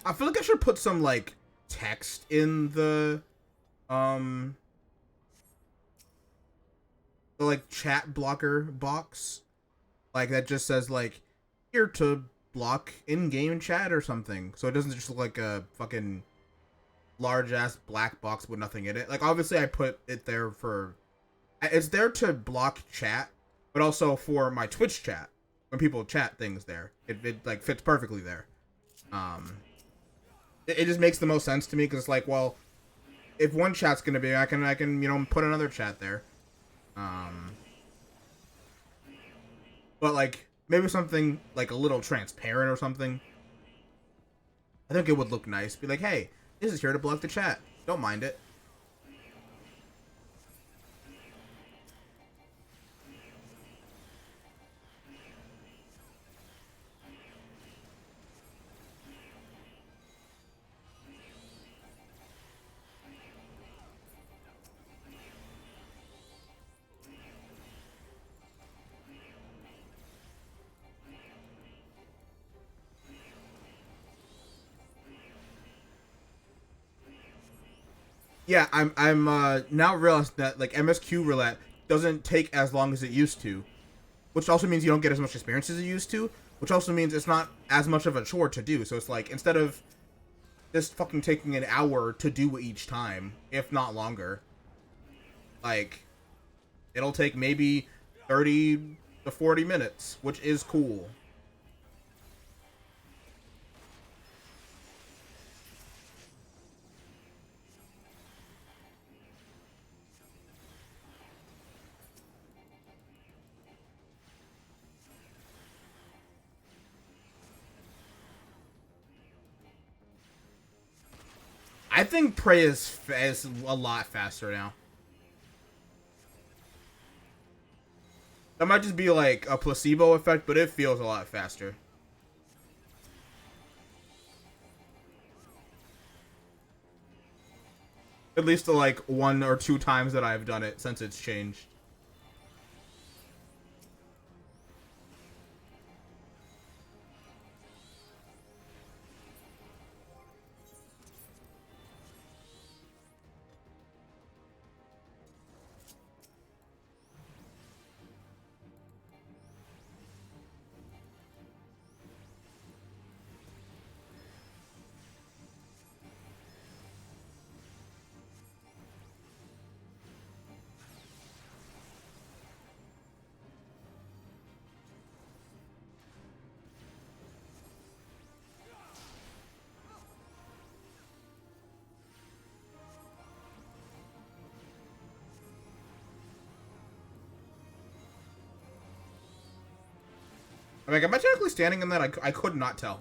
I feel like I should put some, like, text in um, the, like, chat blocker box. Like, that just says, like, here to block in-game chat or something. So it doesn't just look like a fucking large-ass black box with nothing in it. Like, obviously I put it there for... It's there to block chat, but also for my Twitch chat. When people chat things there. It like, fits perfectly there. It just makes the most sense to me, because it's like, well, if one chat's gonna be, I can, you know, put another chat there. But, like, maybe something, like, a little transparent or something. I think it would look nice. Be like, hey, this is here to block the chat. Don't mind it. Yeah, I'm now realized that like MSQ roulette doesn't take as long as it used to, which also means you don't get as much experience as it used to, which also means it's not as much of a chore to do. So it's like instead of just fucking taking an hour to do each time, if not longer, like it'll take maybe 30 to 40 minutes, which is cool. I think Prey is a lot faster now. That might just be like a placebo effect, but it feels a lot faster. At least the like 1 or 2 times that I've done it since it's changed. I'm like, am I technically standing in that? I could not tell.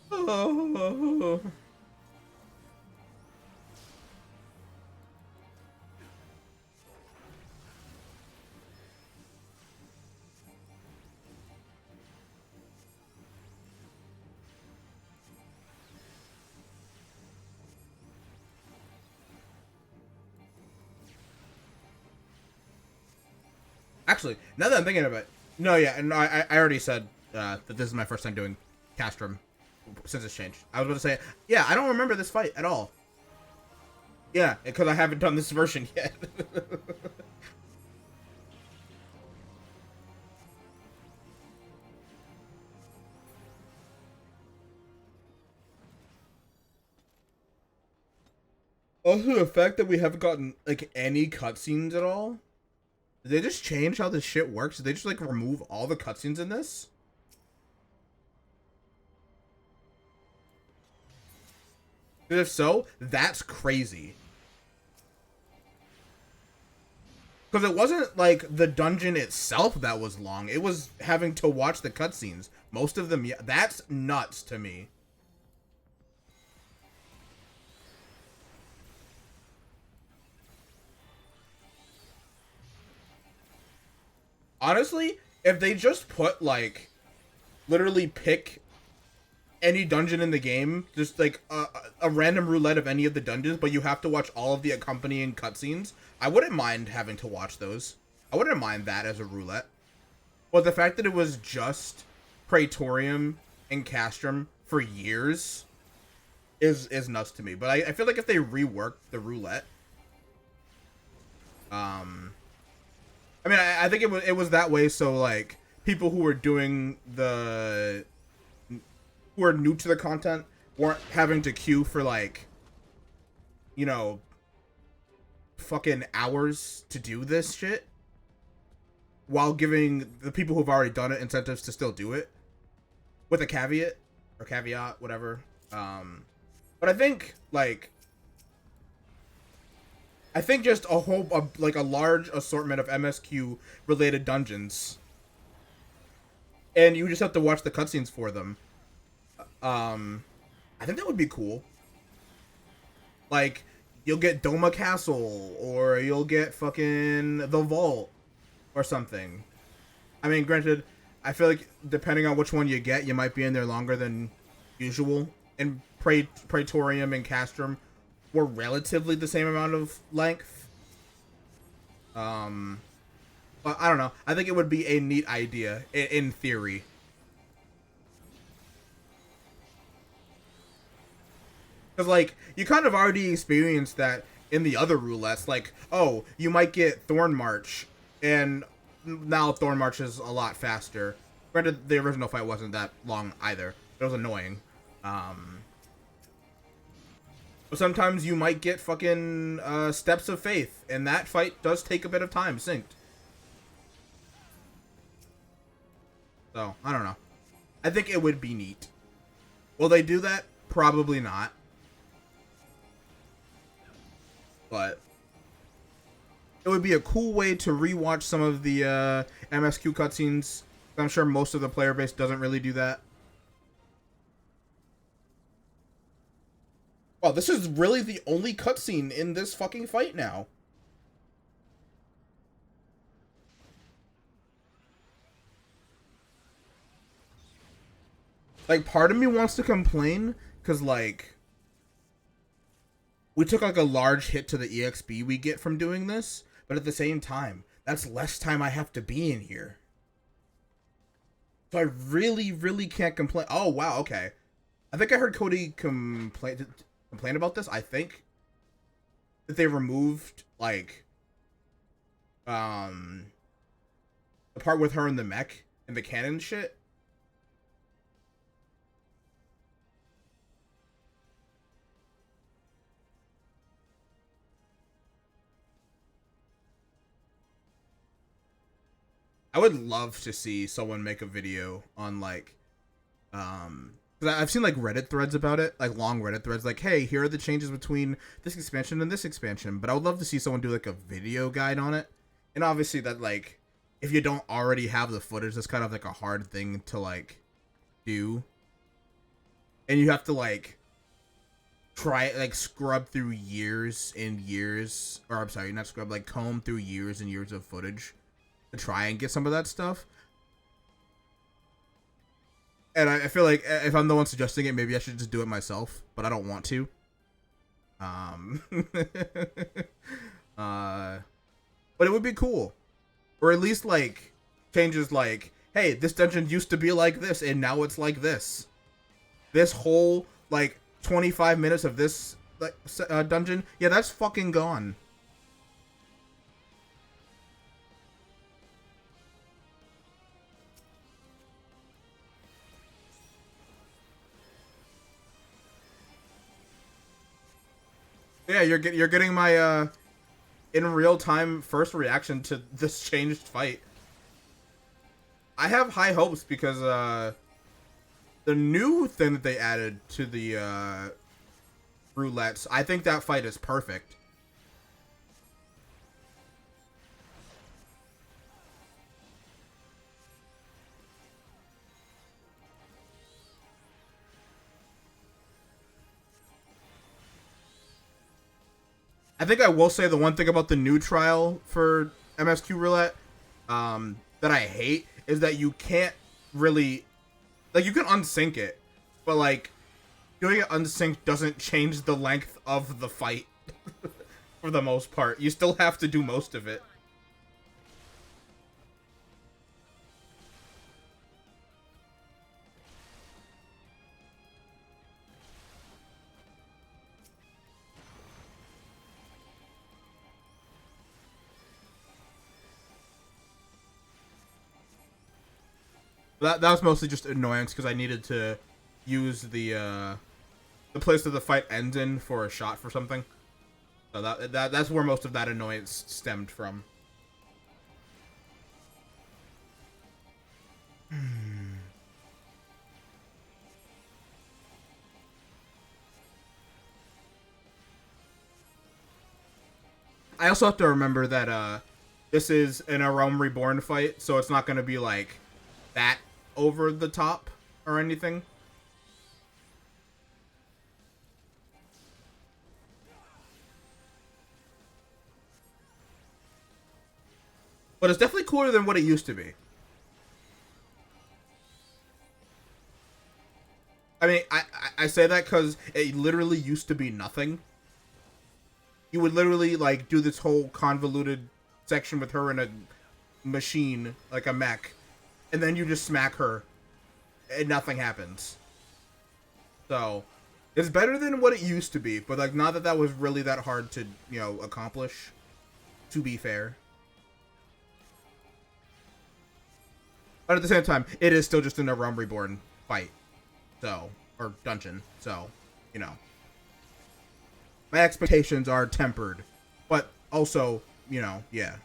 Oh. Actually, now that I'm thinking of it, no, yeah, and I already said that this is my first time doing Castrum since it's changed. I was about to say, yeah, I don't remember this fight at all. Yeah, because I haven't done this version yet. Also, the fact that we haven't gotten like any cutscenes at all. Did they just change how this shit works? Did they just like remove all the cutscenes in this? If so, that's crazy. Because it wasn't like the dungeon itself that was long. It was having to watch the cutscenes. Most of them, yeah, that's nuts to me. Honestly, if they just put like literally pick any dungeon in the game, just like a random roulette of any of the dungeons, but you have to watch all of the accompanying cutscenes, I wouldn't mind having to watch those. I wouldn't mind that as a roulette. But the fact that it was just Praetorium and Castrum for years is nuts to me. But I feel like if they reworked the roulette, I mean, I think it was that way so like people who were doing the who are new to the content weren't having to queue for like, you know, fucking hours to do this shit while giving the people who've already done it incentives to still do it with a caveat, whatever. But I think like just like a large assortment of MSQ related dungeons, and you just have to watch the cutscenes for them. I think that would be cool. Like, you'll get Doma Castle, or you'll get fucking the Vault, or something. I mean, granted, I feel like depending on which one you get, you might be in there longer than usual. And Praetorium and Castrum were relatively the same amount of length. But I don't know. I think it would be a neat idea in theory. Because, like, you kind of already experienced that in the other roulettes. Like, oh, you might get Thorn March, and now Thorn March is a lot faster. Granted, the original fight wasn't that long either. It was annoying. But sometimes you might get fucking Steps of Faith, and that fight does take a bit of time synced. So, I don't know. I think it would be neat. Will they do that? Probably not. But it would be a cool way to rewatch some of the MSQ cutscenes. I'm sure most of the player base doesn't really do that. Wow, this is really the only cutscene in this fucking fight now. Like, part of me wants to complain, because, like, we took, like, a large hit to the EXP we get from doing this, but at the same time, that's less time I have to be in here. So I really, really can't complain. Oh, wow, okay. I think I heard Cody complain about this, I think. That they removed, like, the part with her in the mech and the cannon shit. I would love to see someone make a video on, like, because I've seen, like, Reddit threads about it, like, long Reddit threads, like, hey, here are the changes between this expansion and this expansion, but I would love to see someone do, like, a video guide on it. And obviously that, like, if you don't already have the footage, that's kind of, like, a hard thing to, like, do. And you have to, like, try, like, scrub through years and years, or I'm sorry, not scrub, like, comb through years and years of footage to try and get some of that stuff. And I feel like if I'm the one suggesting it, maybe I should just do it myself, but I don't want to. But it would be cool. Or at least, like, changes like, hey, this dungeon used to be like this, and now it's like this. This whole, like, 25 minutes of this, like, dungeon, yeah, that's fucking gone. Yeah, you're getting my in real time first reaction to this changed fight. I have high hopes because the new thing that they added to the roulettes, I think that fight is perfect. I think I will say the one thing about the new trial for MSQ Roulette that I hate is that you can't really, like, you can unsync it, but, like, doing it unsynced doesn't change the length of the fight for the most part. You still have to do most of it. That was mostly just annoyance because I needed to use the place that the fight ends in for a shot for something. So that's where most of that annoyance stemmed from. I also have to remember that this is an A Realm Reborn fight, so it's not going to be like that over the top or anything. But it's definitely cooler than what it used to be. I mean, I say that because it literally used to be nothing. You would literally like do this whole convoluted section with her in a machine, like a mech, and then you just smack her, and nothing happens. So it's better than what it used to be, but like not that that was really that hard to accomplish. To be fair, but at the same time, it is still just in a Realm Reborn fight, so or dungeon. So you know, my expectations are tempered, but also yeah.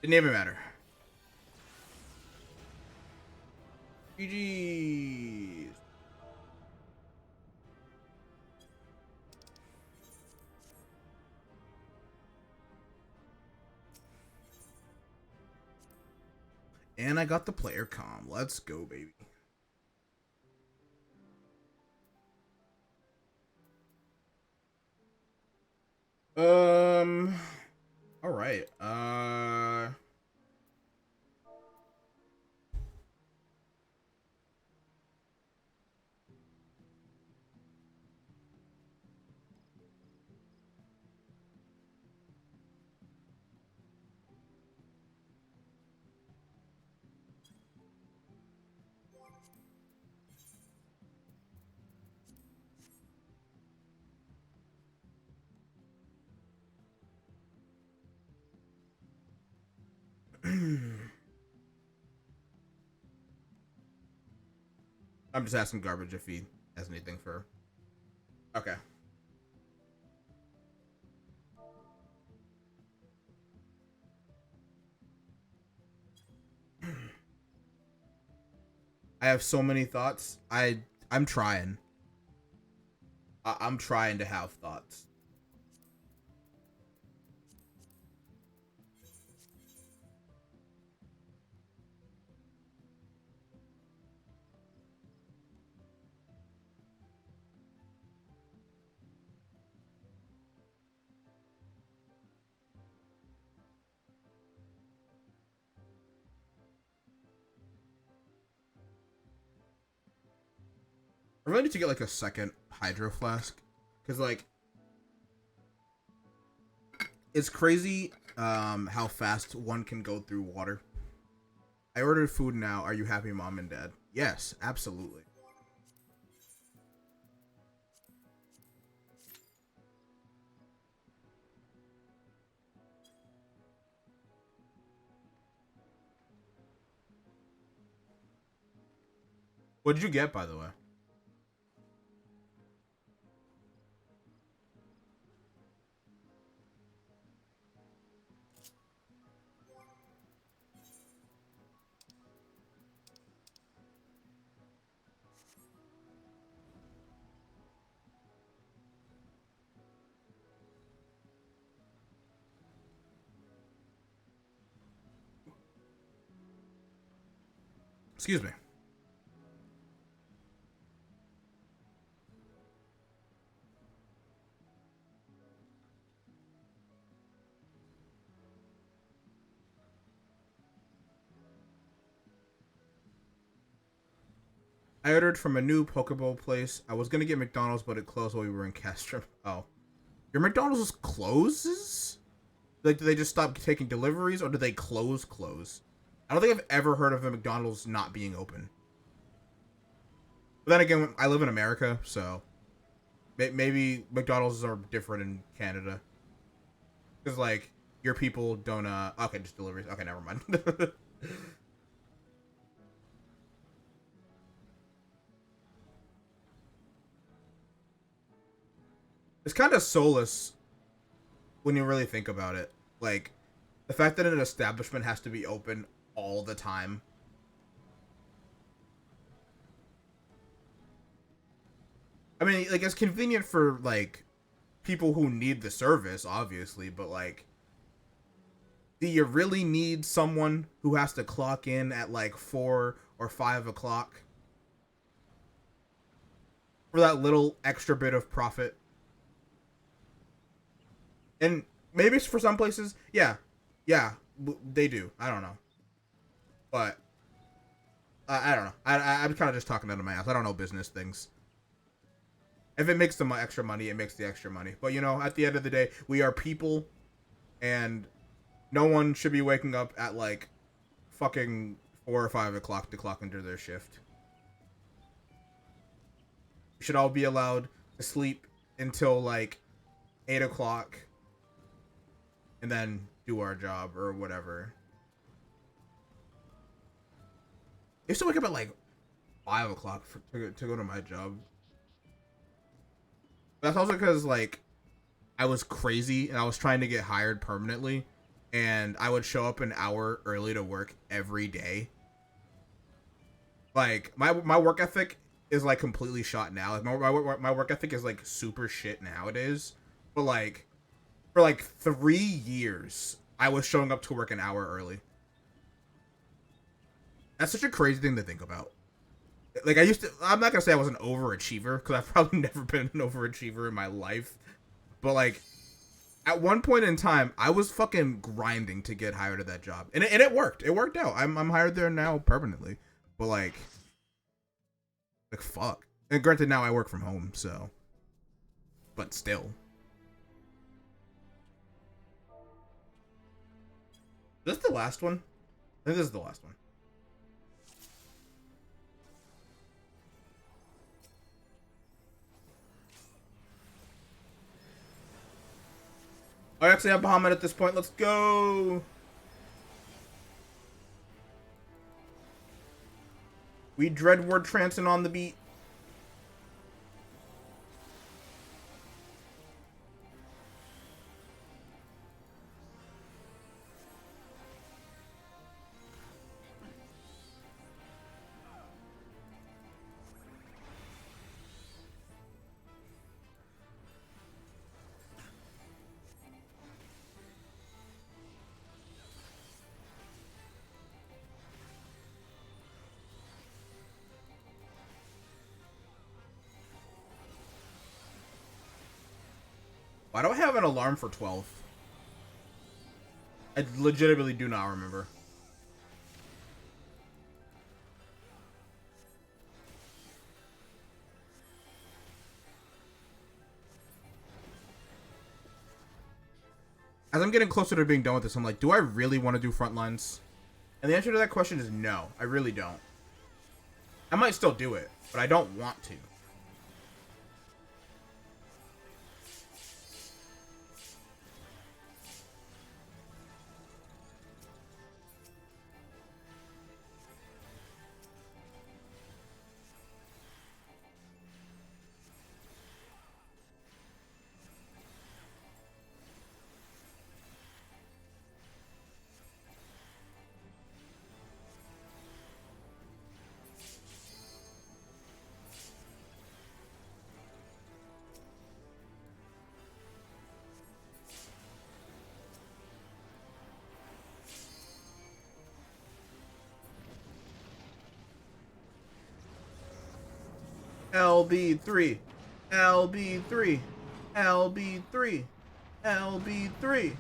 Didn't even matter. GG's. And I got the player comm. Let's go, baby. Um. All right. I'm just asking Garbage if he has anything for. Okay. I have so many thoughts. I'm trying. I'm trying to have thoughts. I really need to get like a second hydro flask because like it's crazy how fast one can go through water. I ordered food now. Are you happy, mom and dad? Yes, absolutely. What did you get, by the way? Excuse me. I ordered from a new Pokeball place. I was gonna get McDonald's, but it closed while we were in Castro. Oh, your McDonald's closes? Like, do they just stop taking deliveries, or do they close? I don't think I've ever heard of a McDonald's not being open. But then again, I live in America, so maybe McDonald's are different in Canada. Because like your people don't. Okay, just deliveries. Okay, never mind. It's kind of soulless when you really think about it. Like the fact that an establishment has to be open all the time. I mean, like it's convenient for like people who need the service, obviously, but like, do you really need someone who has to clock in at like 4 or 5 o'clock? for that little extra bit of profit. And maybe it's for some places, yeah, they do. I don't know, but I don't know. I'm kind of just talking out of my ass. I don't know business things. If it makes the extra money, it makes the extra money. But you know, at the end of the day, we are people, and no one should be waking up at like fucking 4 or 5 o'clock to clock into their shift. We should all be allowed to sleep until like 8 o'clock and then do our job or whatever. I used to wake up at like 5 o'clock to go to my job. That's also because like I was crazy and I was trying to get hired permanently, and I would show up an hour early to work every day. Like my work ethic is like completely shot now. Like my work ethic is like super shit nowadays. But like for like 3 years, I was showing up to work an hour early. That's such a crazy thing to think about. Like I'm not gonna say I was an overachiever, because I've probably never been an overachiever in my life. But like, at one point in time, I was fucking grinding to get hired at that job. And it worked. It worked out. I'm hired there now permanently. But like fuck. And granted, now I work from home, so. But still. Is this the last one? I think this is the last one. I actually have Bahamut at this point. Let's go. We Dreadward trancing on the beat. Why do I have an alarm for 12? I legitimately do not remember. As I'm getting closer to being done with this, I'm like, do I really want to do Frontlines? And the answer to that question is no. I really don't. I might still do it, but I don't want to. LB3, LB3, LB3, LB3.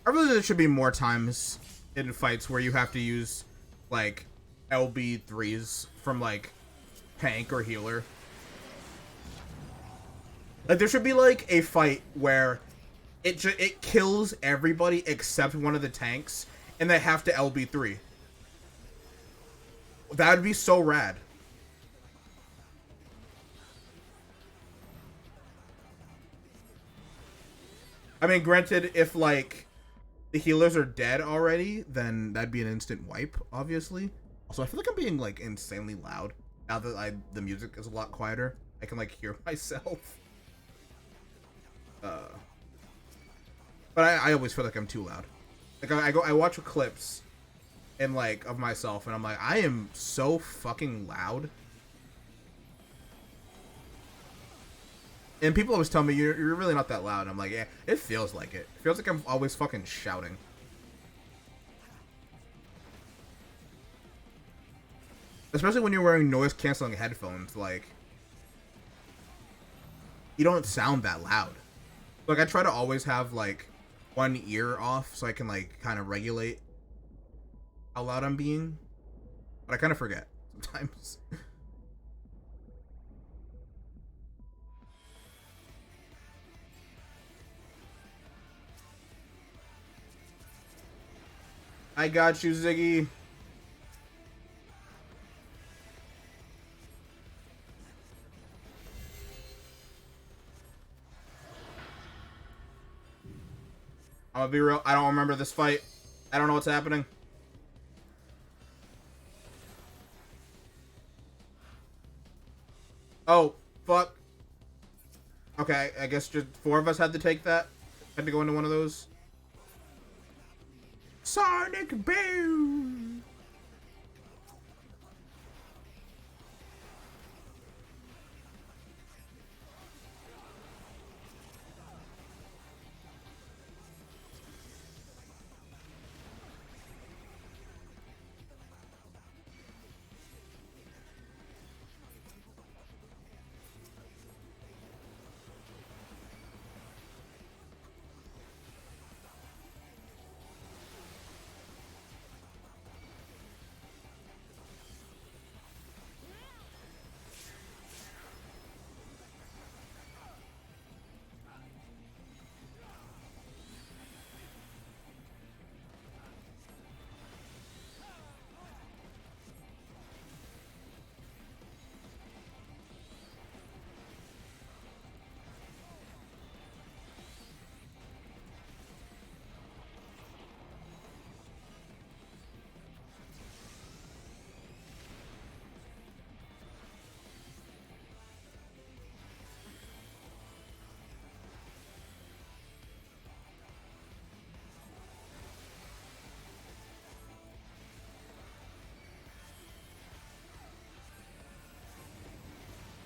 I really think there should be more times in fights where you have to use, like, LB3s from, like, tank or healer. Like, there should be, like, a fight where it kills everybody except one of the tanks, and they have to LB3. That would be so rad. I mean, granted, if, like, the healers are dead already, then that'd be an instant wipe, obviously. Also, I feel like I'm being, like, insanely loud. Now that the music is a lot quieter, I can, like, hear myself. But I always feel like I'm too loud. Like, I watch clips, and, like, of myself, and I'm like, I am so fucking loud. And people always tell me you're really not that loud. I'm like, yeah, it feels like it. It feels like I'm always fucking shouting. Especially when you're wearing noise canceling headphones, like you don't sound that loud. Like I try to always have like one ear off so I can like kind of regulate how loud I'm being, but I kind of forget sometimes. I got you, Ziggy. I'm gonna be real. I don't remember this fight. I don't know what's happening. Oh, fuck. Okay, I guess just 4 of us had to take that. Had to go into one of those. Sonic Boom!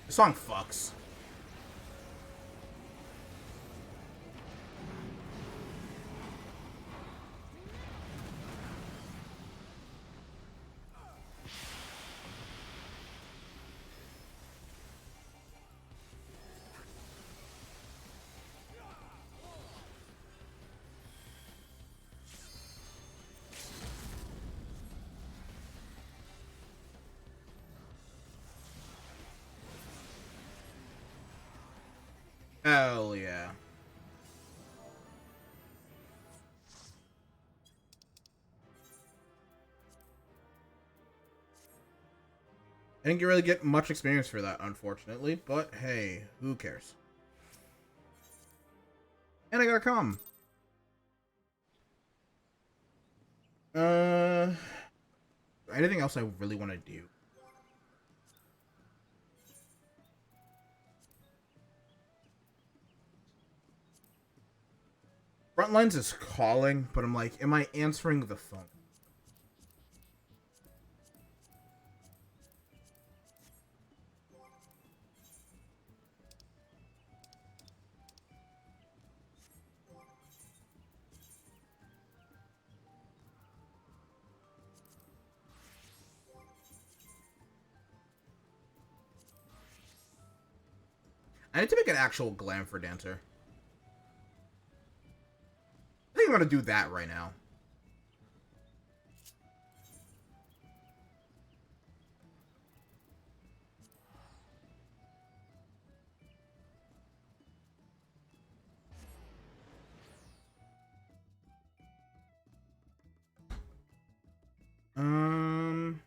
The song fucks. Hell yeah. I didn't really get much experience for that, unfortunately, but hey, who cares? And I gotta come. Uh, anything else I really want to do? Frontlines is calling, but I'm like, am I answering the phone? I need to make an actual Glamfor dancer. I think I'm gonna do that right now. Um,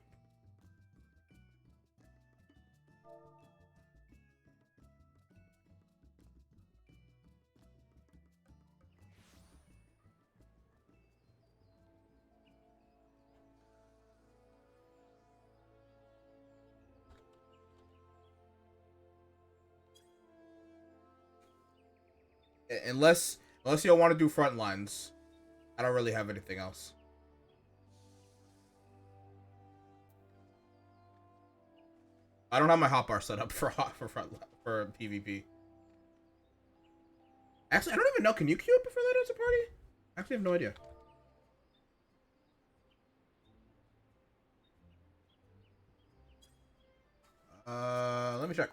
unless y'all want to do front lines, I don't really have anything else. I don't have my hotbar set up for PvP. Actually, I don't even know. Can you queue up before that as a party? I actually have no idea. Let me check.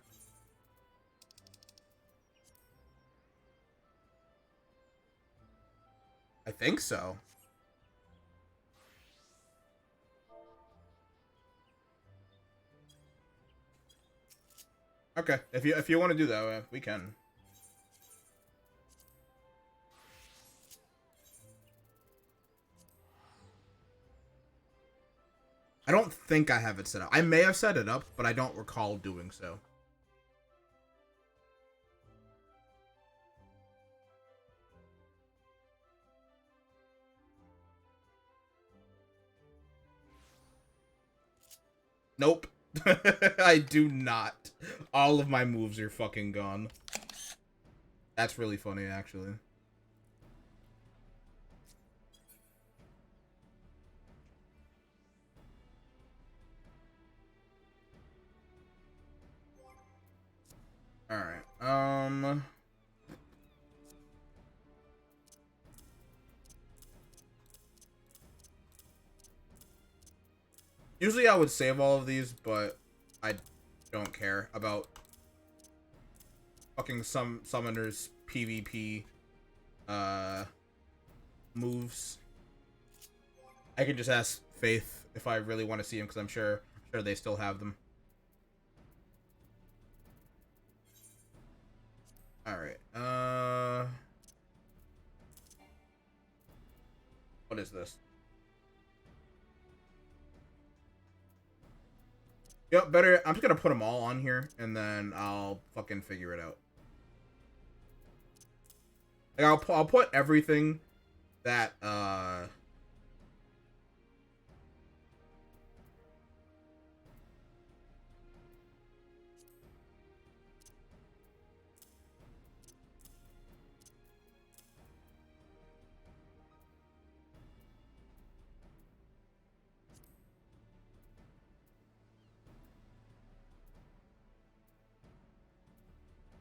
I think so. Okay, if you want to do that, we can. I don't think I have it set up. I may have set it up, but I don't recall doing so. Nope. I do not. All of my moves are fucking gone. That's really funny, actually. Alright, usually I would save all of these, but I don't care about fucking some summoners PvP moves. I can just ask Faith if I really want to see him, because I'm sure they still have them. Alright, what is this? Yep, better. I'm just gonna put them all on here, and then I'll fucking figure it out. Like, I'll put everything that,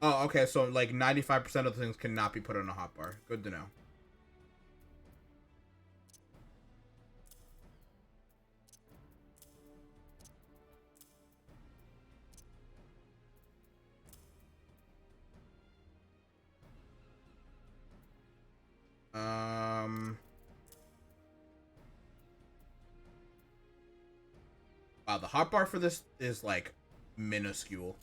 oh, okay, so, like, 95% of the things cannot be put on a hotbar. Good to know. Wow, the hotbar for this is, like, minuscule.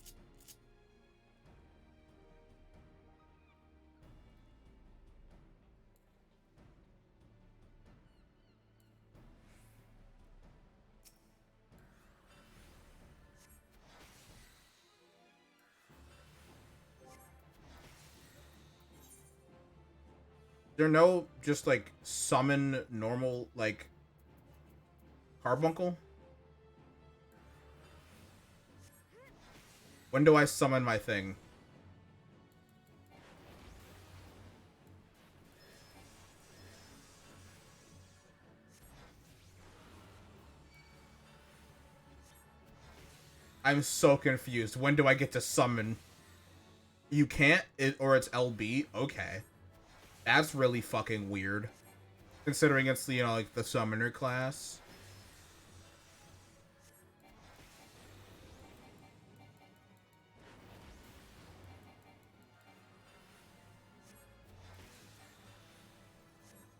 There no just like summon normal like carbuncle? When do I summon my thing? I'm so confused. When do I get to summon? You can't, or it's LB? Okay. That's really fucking weird. Considering it's, you know, like the summoner class.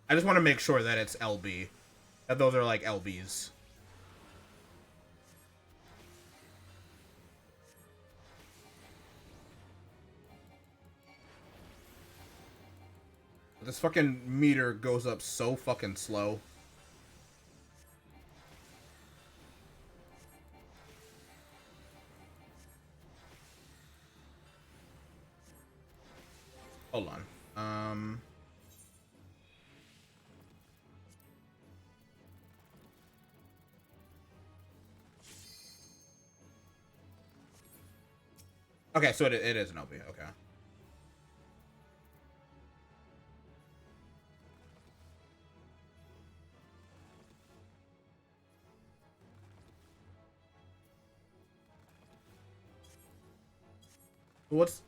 I just want to make sure that it's LB. That those are like LBs. This fucking meter goes up so fucking slow. Hold on. Okay, so it is an LB. Okay. What's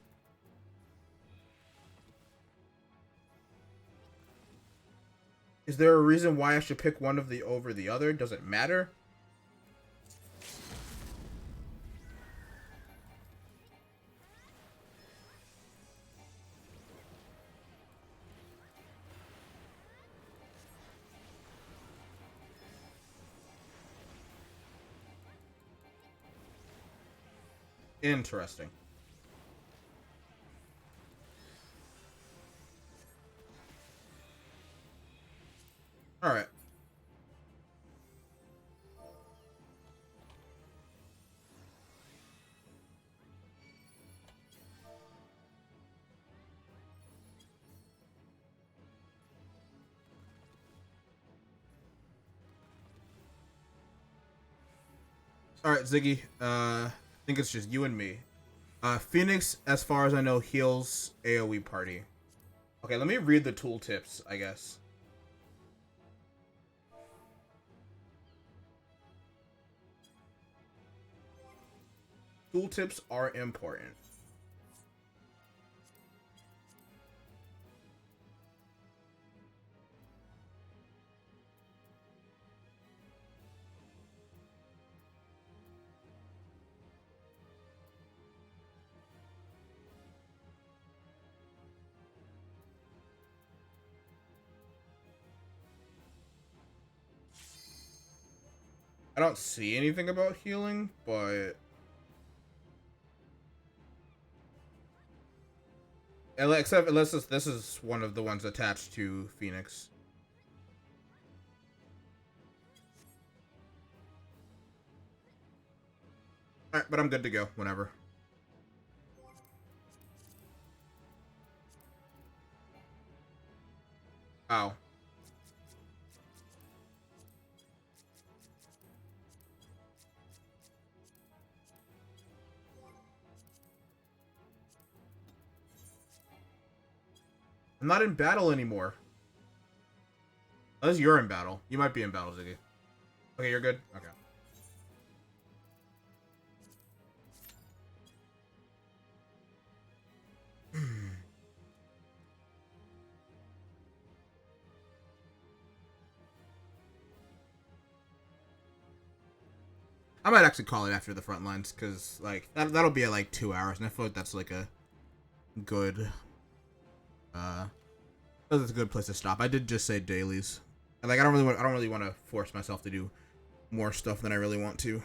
Is there a reason why I should pick one of the over the other? Does it matter? Interesting. All right. All right, Ziggy. I think it's just you and me. Phoenix, as far as I know, heals AoE party. Okay, let me read the tooltips, I guess. Tooltips are important. I don't see anything about healing, but except unless this is one of the ones attached to Phoenix. All right, but I'm good to go whenever. Ow. I'm not in battle anymore. Unless you're in battle. You might be in battle, Ziggy. Okay, you're good? Okay. I might actually call it after the front lines, because, like, that'll be at, like, 2 hours, and I feel like that's, like, a good, that's a good place to stop. I did just say dailies. And, like, I don't really want to force myself to do more stuff than I really want to.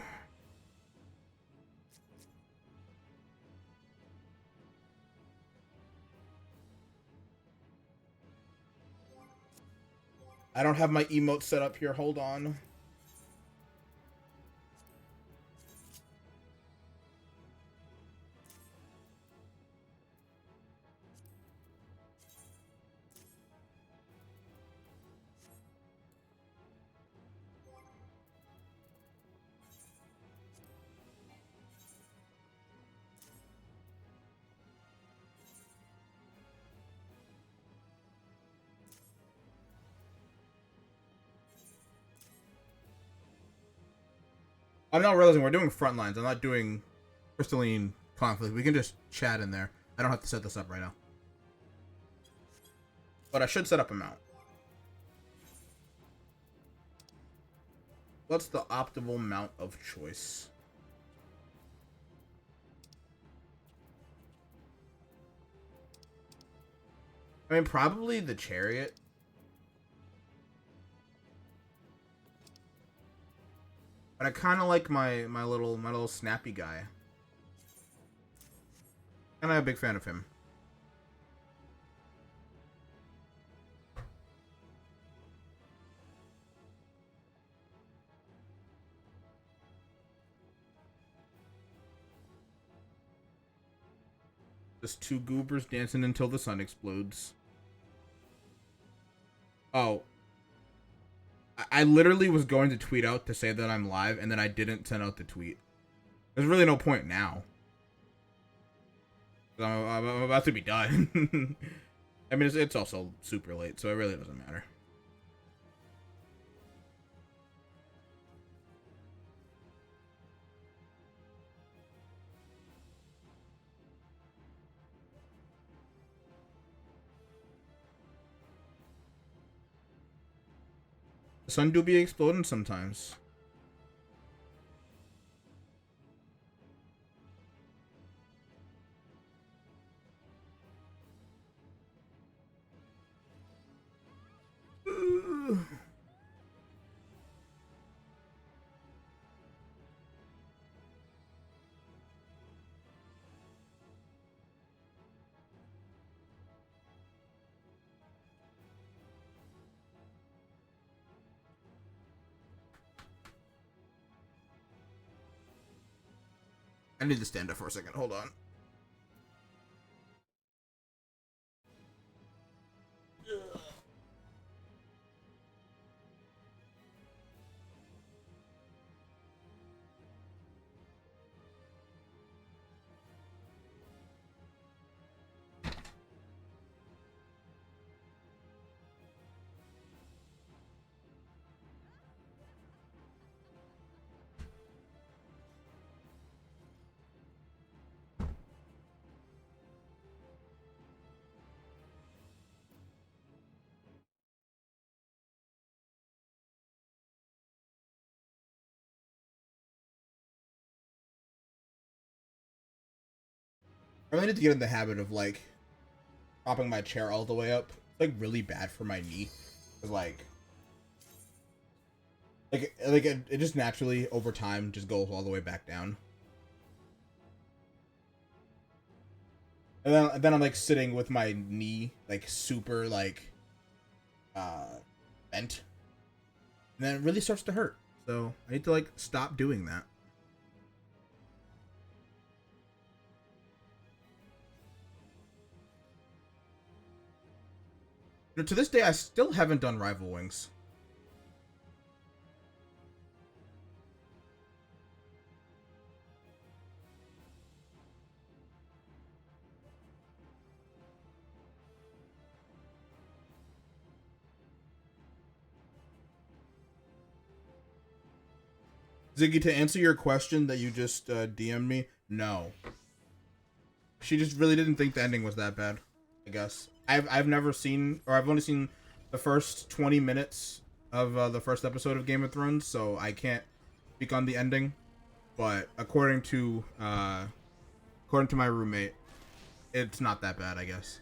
I don't have my emote set up here. Hold on. I'm not realizing we're doing front lines. I'm not doing crystalline conflict. We can just chat in there. I don't have to set this up right now. But I should set up a mount. What's the optimal mount of choice? I mean, probably the chariot. But I kind of like my little snappy guy. And I'm a big fan of him. Just two goobers dancing until the sun explodes. Oh. I literally was going to tweet out to say that I'm live, and then I didn't send out the tweet. There's really no point now. I'm about to be done. I mean, it's also super late, so it really doesn't matter. The sun do be exploding sometimes. I need to stand up for a second. Hold on. I really need to get in the habit of like propping my chair all the way up. It's like really bad for my knee. Cause it just naturally over time just goes all the way back down. And then I'm like sitting with my knee like super like bent. And then it really starts to hurt. So I need to like stop doing that. You know, to this day I still haven't done Rival Wings. Ziggy, to answer your question that you just DM'd me, no. She just really didn't think the ending was that bad, I guess. I've never seen, or I've only seen the first 20 minutes of the first episode of Game of Thrones, so I can't speak on the ending. But according to my roommate, it's not that bad, I guess.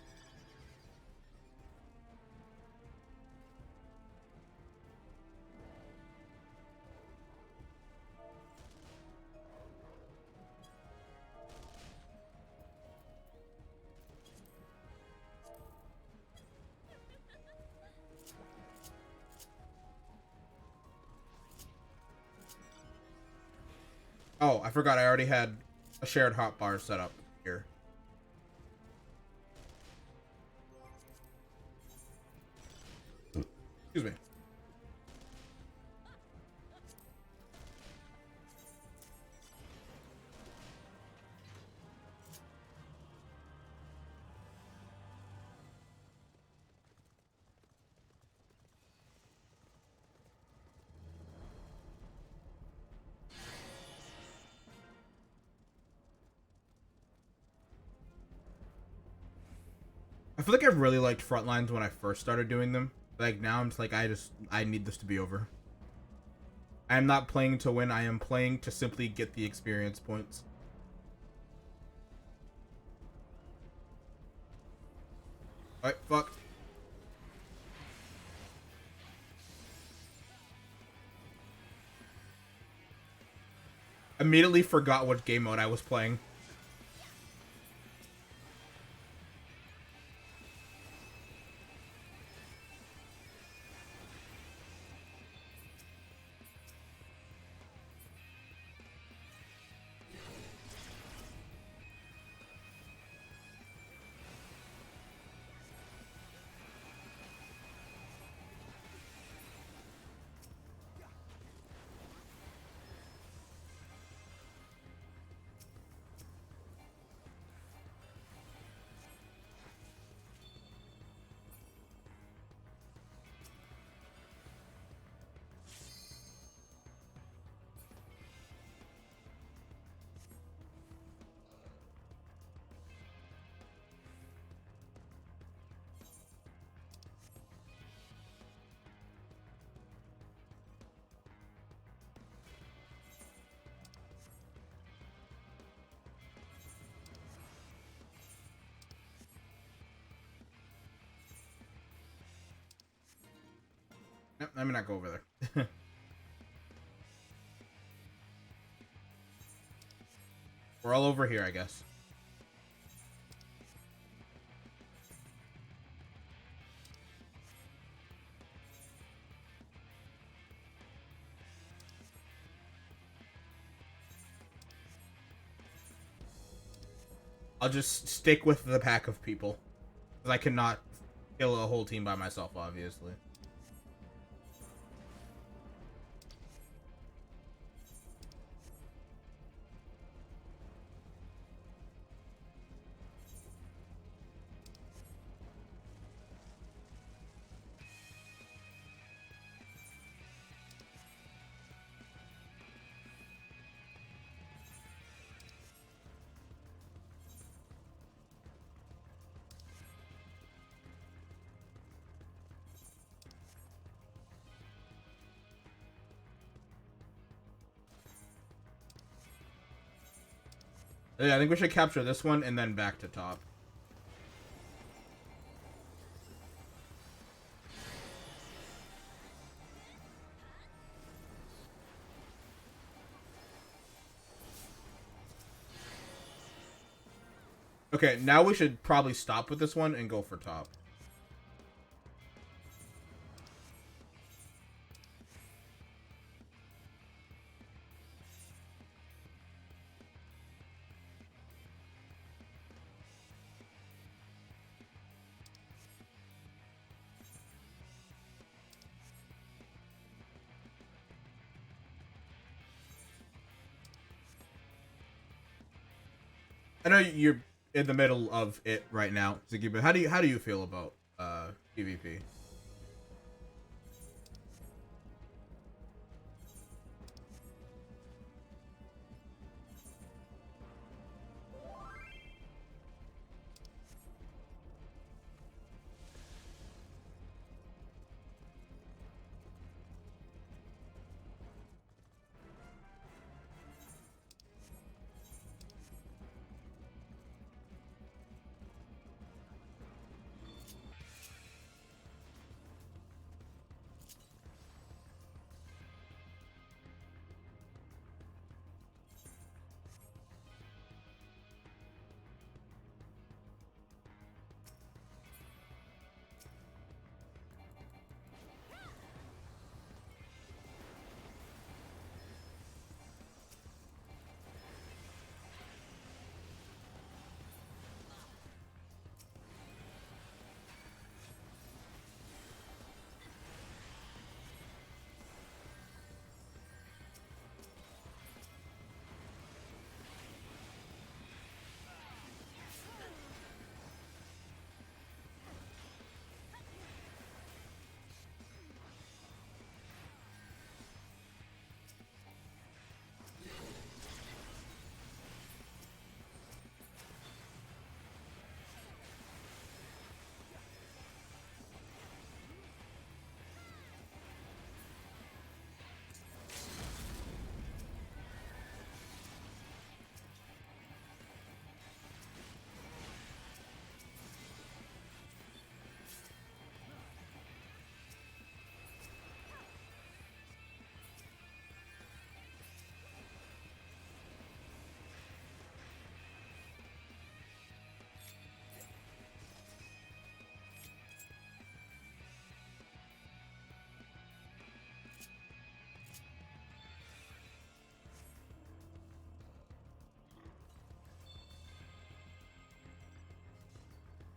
Oh, I forgot I already had a shared hotbar set up here. Excuse me. I feel like I really liked Frontlines when I first started doing them. Like now I'm just like I need this to be over. I am not playing to win, I am playing to simply get the experience points. Alright, fuck. Immediately forgot what game mode I was playing. Let me not go over there. We're all over here, I guess. I'll just stick with the pack of people. Because I cannot kill a whole team by myself, obviously. Yeah, I think we should capture this one and then back to top. Okay, now we should probably stop with this one and go for top. I know you're in the middle of it right now, Ziggy, but how do you feel about PvP?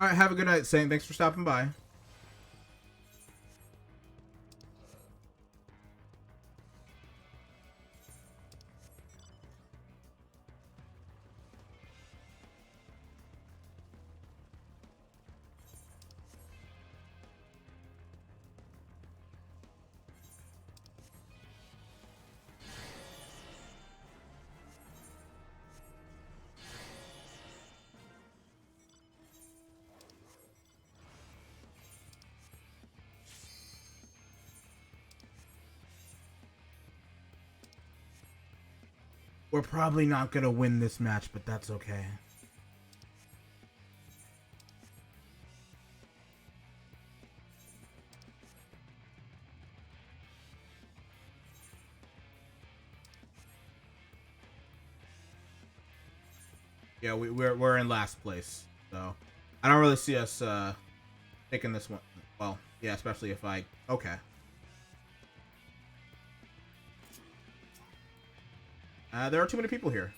All right, have a good night, Saint. Thanks for stopping by. We're probably not gonna win this match, but that's okay. Yeah, we're in last place, so I don't really see us taking this one. Well, yeah, especially if I okay. There are too many people here.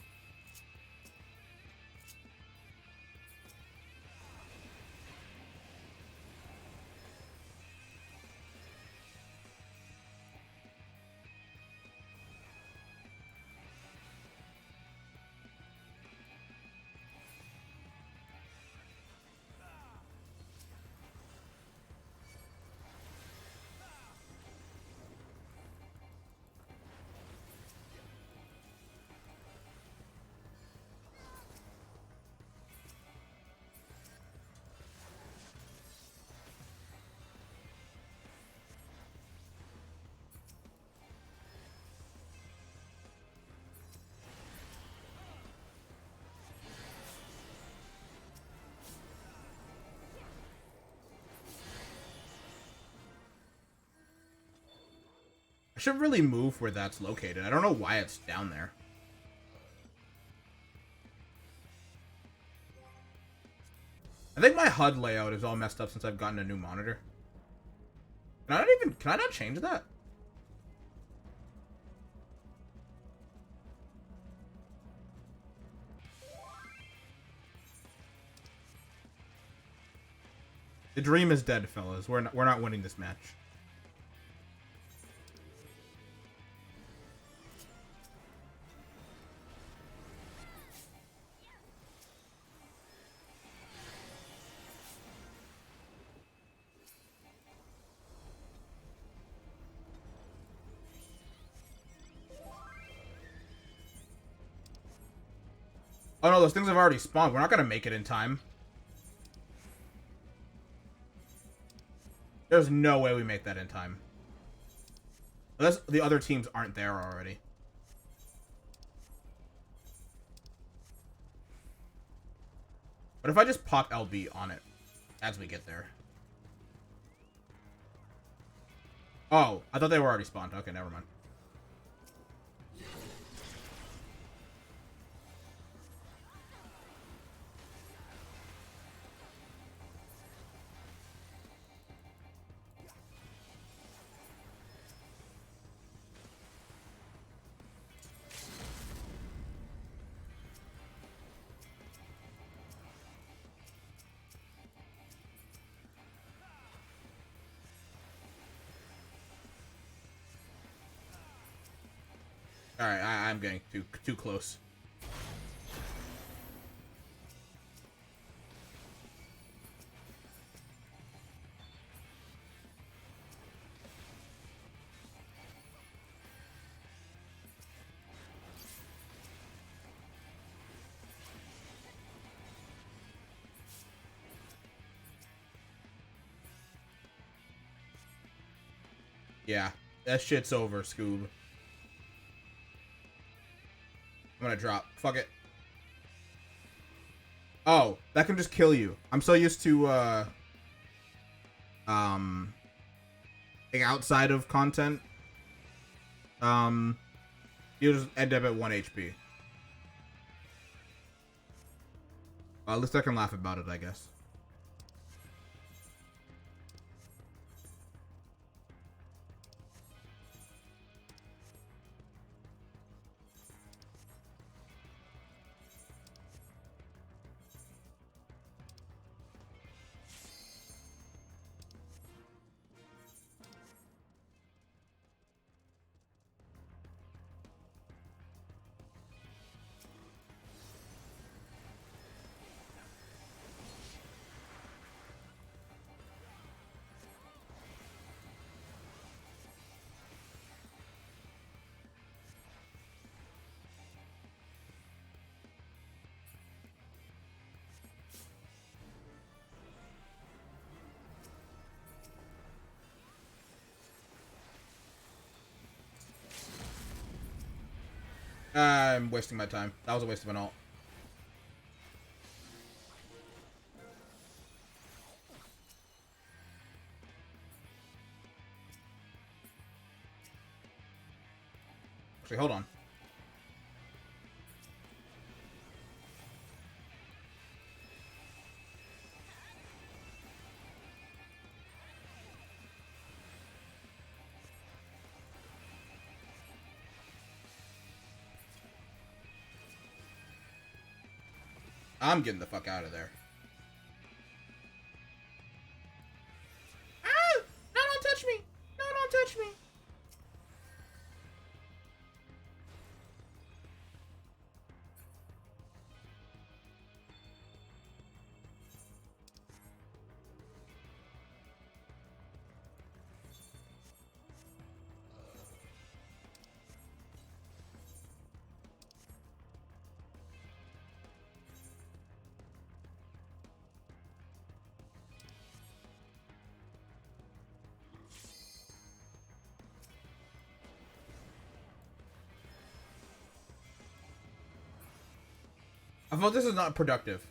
I should really move where that's located. I don't know why it's down there. I think my HUD layout is all messed up since I've gotten a new monitor. Can I not change that? The dream is dead, fellas. We're not winning this match. Oh no, those things have already spawned. We're not gonna make it in time. There's no way we make that in time. Unless the other teams aren't there already. But if I just pop LB on it as we get there. Oh, I thought they were already spawned. Okay, never mind. Alright, I'm getting too close. Yeah, that shit's over, Scoob. I'm gonna drop. Fuck it. Oh, that can just kill you. I'm so used to, like outside of content. You just end up at 1 HP. At least I can laugh about it, I guess. I'm wasting my time. That was a waste of an ult. Actually, hold on. I'm getting the fuck out of there. Ah! No, don't touch me! No, don't touch me! I thought this is not productive.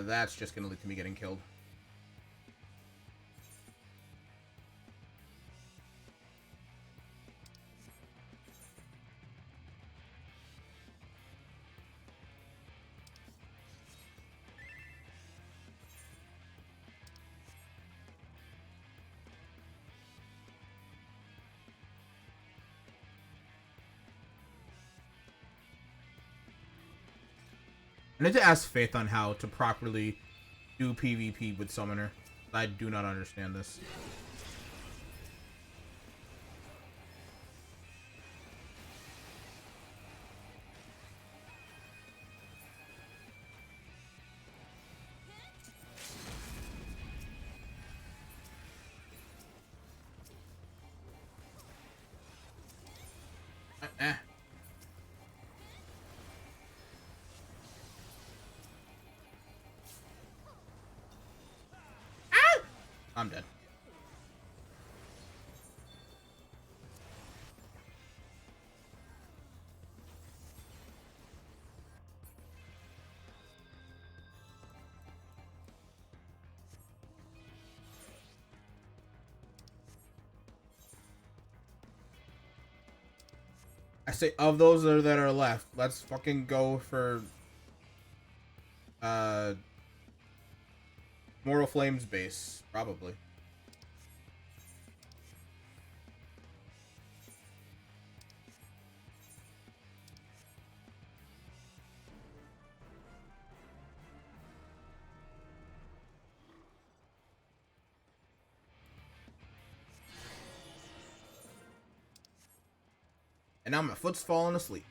That's just gonna lead to me getting killed. I need to ask Faith on how to properly do PvP with Summoner. I do not understand this. Eh. Ah! I'm dead. I say of those that are left, let's fucking go for Mortal Flames base, probably. And now my foot's falling asleep.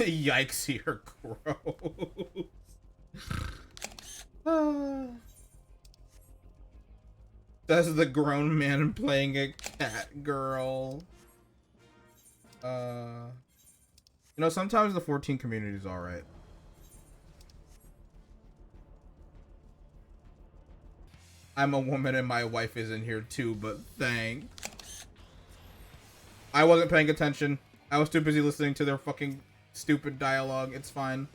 Yikes, you're gross. That's the grown man playing a cat girl. You know, sometimes the 14 community is alright. I'm a woman and my wife is in here too, but thanks. I wasn't paying attention. I was too busy listening to their fucking stupid dialogue. It's fine.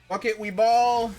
Fuck it, we ball.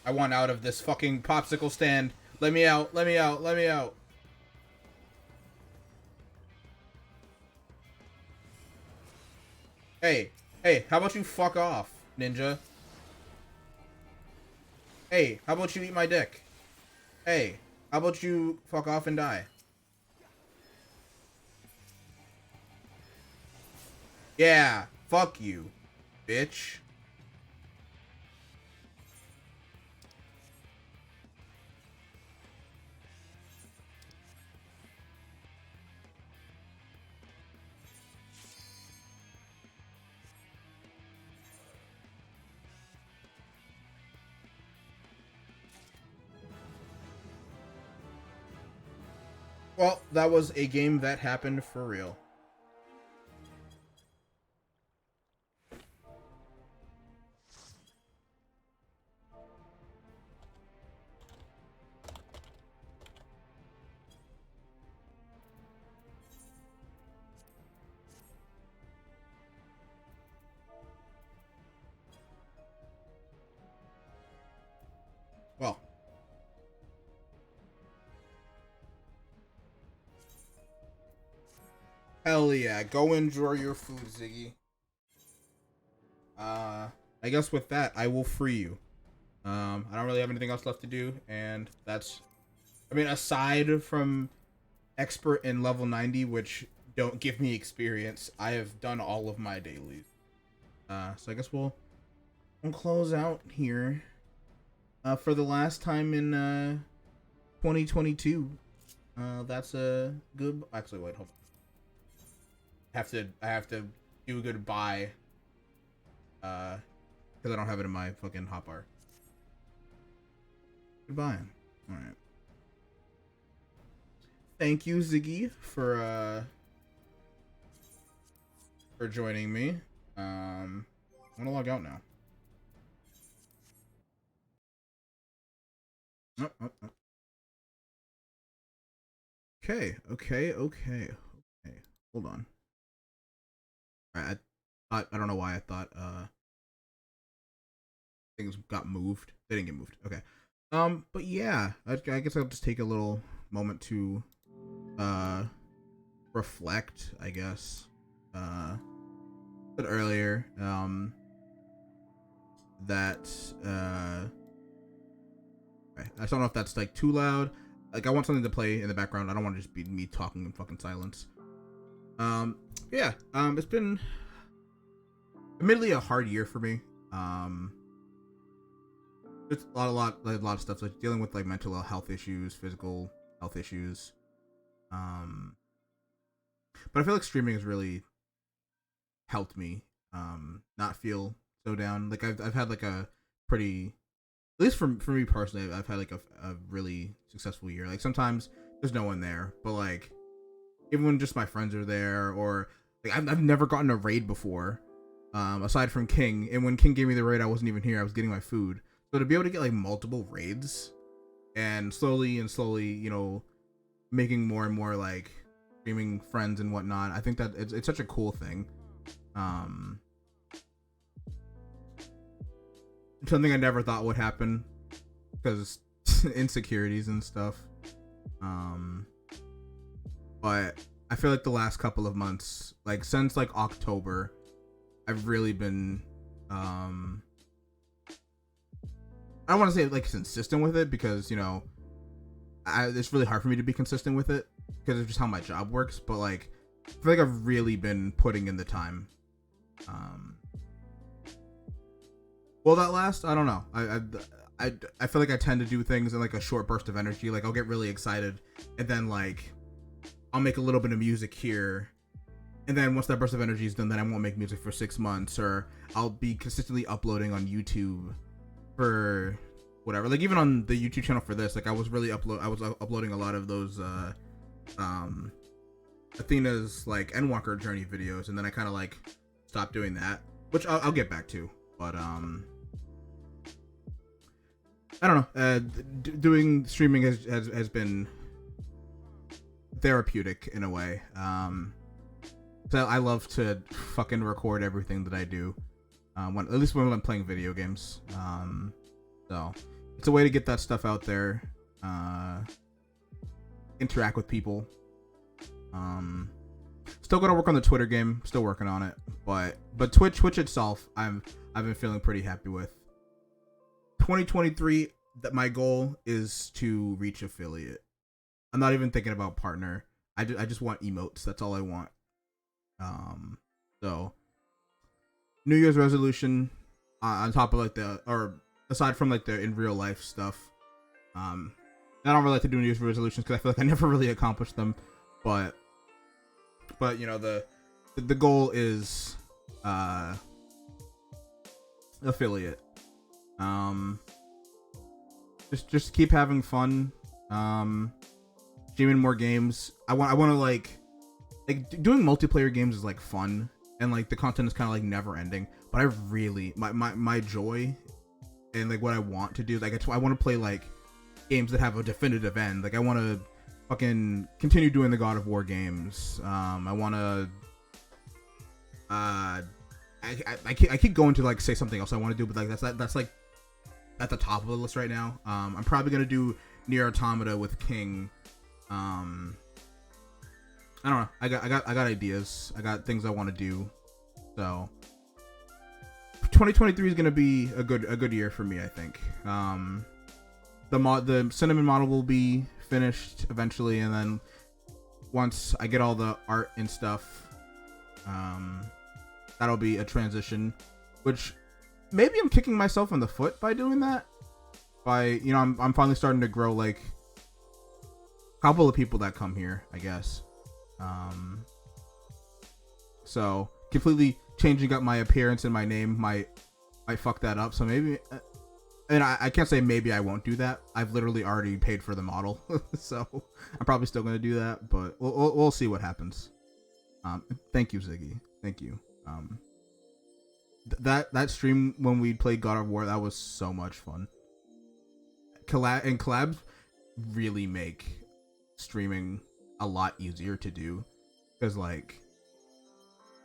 I want out of this fucking popsicle stand. Let me out. Let me out. Let me out. Hey. Hey, how about you fuck off, ninja? Hey, how about you eat my dick? Hey, how about you fuck off and die? Yeah, fuck you, bitch. Well, that was a game that happened for real. Well, hell yeah. Go enjoy your food, Ziggy. I guess with that, I will free you. I don't really have anything else left to do, and that's... I mean, aside from expert in level 90, which don't give me experience, I have done all of my dailies. So I guess we'll close out here. For the last time in 2022. That's a good... Actually, wait, hold on. I have to do a goodbye. Because I don't have it in my fucking hotbar. Goodbye. Alright. Thank you, Ziggy, for joining me. I'm gonna log out now. Okay. Hold on. Alright, I don't know why I thought things got moved. They didn't get moved. Okay. But yeah, I guess I'll just take a little moment to reflect, I guess. Said earlier that I don't know if that's like too loud. Like, I want something to play in the background. I don't want to just be me talking in fucking silence. Yeah. It's been admittedly a hard year for me. It's a lot of stuff, like dealing with like mental health issues, physical health issues. But I feel like streaming has really helped me not feel so down. Like I've had like a pretty, at least for me personally, I've had like a really successful year. Like sometimes there's no one there, but like even when just my friends are there, or like I've never gotten a raid before, aside from King. And when King gave me the raid, I wasn't even here. I was getting my food. So to be able to get like multiple raids, and slowly, you know, making more and more like streaming friends and whatnot, I think that it's such a cool thing. Something I never thought would happen because insecurities and stuff. But I feel like the last couple of months, like since like October, I've really been I don't want to say like consistent with it, because you know it's really hard for me to be consistent with it because of just how my job works. But like I feel like I've really been putting in the time. Well, that last, I don't know. I feel like I tend to do things in like a short burst of energy. Like I'll get really excited, and then like I'll make a little bit of music here, and then once that burst of energy is done, then I won't make music for 6 months, or I'll be consistently uploading on YouTube for whatever. Like even on the YouTube channel for this, like I was uploading a lot of those Athena's like Endwalker journey videos, and then I kind of like stopped doing that, which I'll get back to. But I don't know. Doing streaming has been therapeutic in a way. So I love to fucking record everything that I do. At least when I'm playing video games. So it's a way to get that stuff out there, interact with people. Still gotta work on the Twitter game, still working on it, but Twitch itself, I've been feeling pretty happy with. 2023, that my goal is to reach affiliate. I'm not even thinking about partner. I just want emotes. That's all I want. So New Year's resolution, on top of like or aside from like the in real life stuff, I don't really like to do New Year's resolutions because I feel like I never really accomplished them. But you know, the goal is affiliate. Just keep having fun. Streaming more games. I want to like doing multiplayer games is like fun, and like the content is kind of like never ending. But I really my joy and like what I want to do, like I want to play like games that have a definitive end. Like I want to fucking continue doing the God of War games. I want to I keep going to like say something else I want to do, but like that's like at the top of the list right now. I'm probably gonna do Nier Automata with King. I don't know. I got ideas. I got things I want to do. So 2023 is gonna be a good year for me, I think. The cinnamon model will be finished eventually, and then once I get all the art and stuff, that'll be a transition, which maybe I'm kicking myself in the foot by doing that. I'm finally starting to grow like a couple of people that come here, I guess. So completely changing up my appearance and my name might fuck that up. So maybe, and I can't say maybe I won't do that. I've literally already paid for the model, so I'm probably still gonna do that. But we'll see what happens. Thank you, Ziggy. Thank you. That stream when we played God of War, that was so much fun. Collabs really make streaming a lot easier to do, because like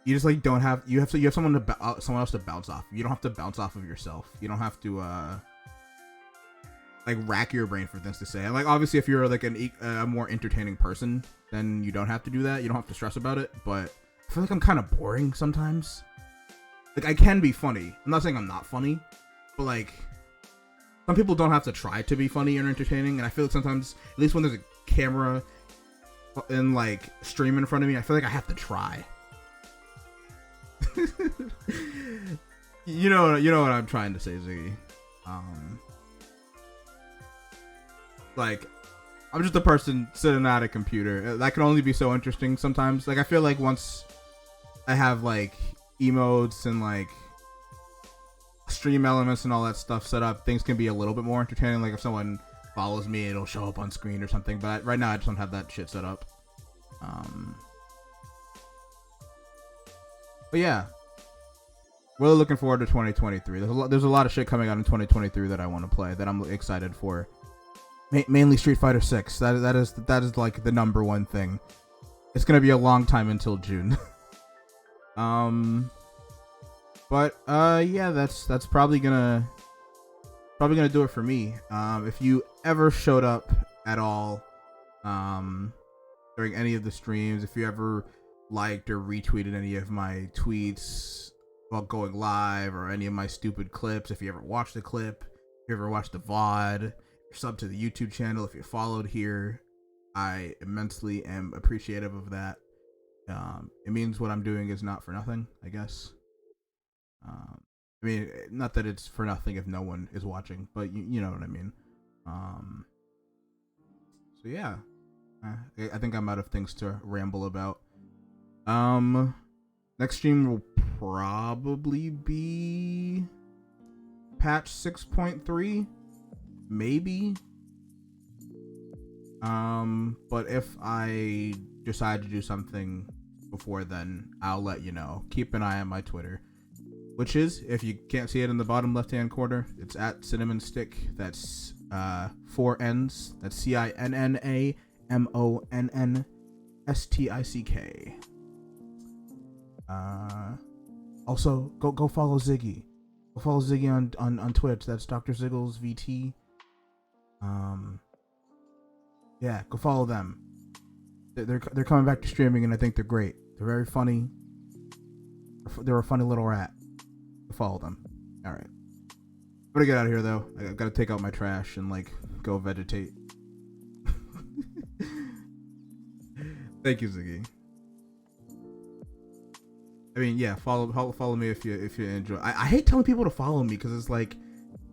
you just like you have someone else to bounce off. You don't have to bounce off of yourself. You don't have to like rack your brain for things to say. And like obviously if you're like a more entertaining person, then you don't have to do that. You don't have to stress about it. But I feel like I'm kind of boring sometimes. Like I can be funny. I'm not saying I'm not funny, but like some people don't have to try to be funny and entertaining. And I feel like sometimes, at least when there's a camera and like stream in front of me, I feel like I have to try. you know what I'm trying to say, Ziggy. Like I'm just a person sitting at a computer. That can only be so interesting sometimes. Like I feel like once I have like emotes and like stream elements and all that stuff set up, things can be a little bit more entertaining. Like if someone follows me, it'll show up on screen or something. But right now I just don't have that shit set up. But yeah, really looking forward to 2023. There's a lot of shit coming out in 2023 that I want to play, that I'm excited for. Mainly Street Fighter 6. That is like the number one thing. It's gonna be a long time until June. But yeah, that's probably gonna do it for me. If you ever showed up at all during any of the streams, if you ever liked or retweeted any of my tweets while going live, or any of my stupid clips, if you ever watched the clip, if you ever watched the VOD, sub to the YouTube channel, if you followed here, I immensely am appreciative of that. It means what I'm doing is not for nothing, I guess. I mean, not that it's for nothing if no one is watching, but you know what I mean. So yeah, I think I'm out of things to ramble about. Next stream will probably be patch 6.3, maybe. But if I decide to do something before then, I'll let you know. Keep an eye on my Twitter, which is, if you can't see it in the bottom left hand corner, it's at Cinnamon Stick. That's 4 N's. That's CINNAMONNSTICK. Also go follow Ziggy. Go follow Ziggy on Twitch. That's Dr. Ziggles VT. Yeah, go follow them. They're coming back to streaming, and I think they're great. They're very funny. They're a funny little rat. Go follow them. All right. I'm gonna get out of here though. I gotta take out my trash and like go vegetate. Thank you, Ziggy. I mean, yeah, follow me if you enjoy. I hate telling people to follow me because it's like,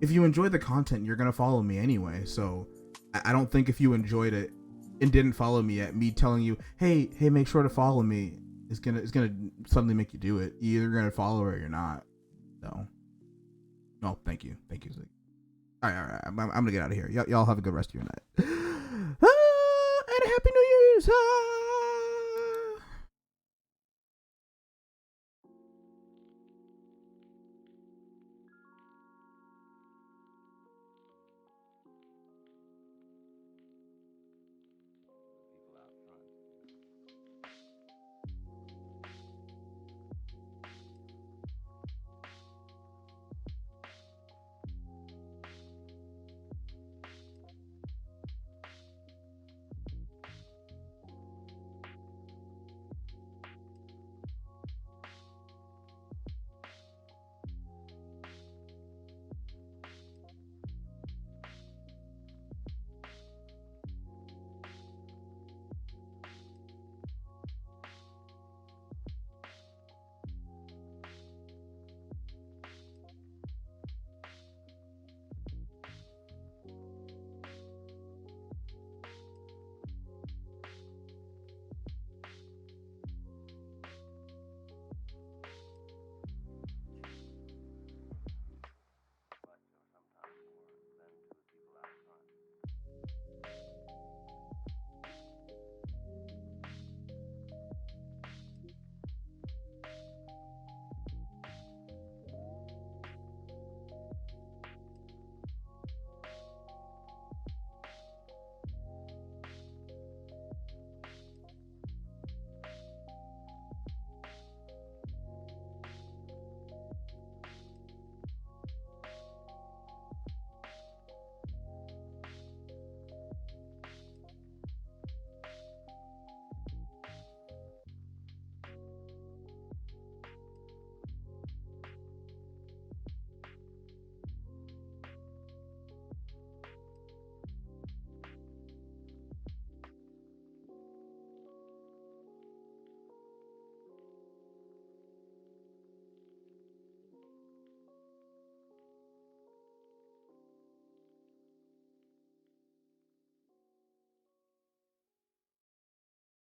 if you enjoy the content, you're gonna follow me anyway. So I don't think if you enjoyed it and didn't follow me yet, me telling you, hey, make sure to follow me is gonna suddenly make you do it. You're either gonna follow or you're not. So, no, thank you, Ziggy. All right. I'm gonna get out of here. Y'all have a good rest of your night. And a happy New Year's.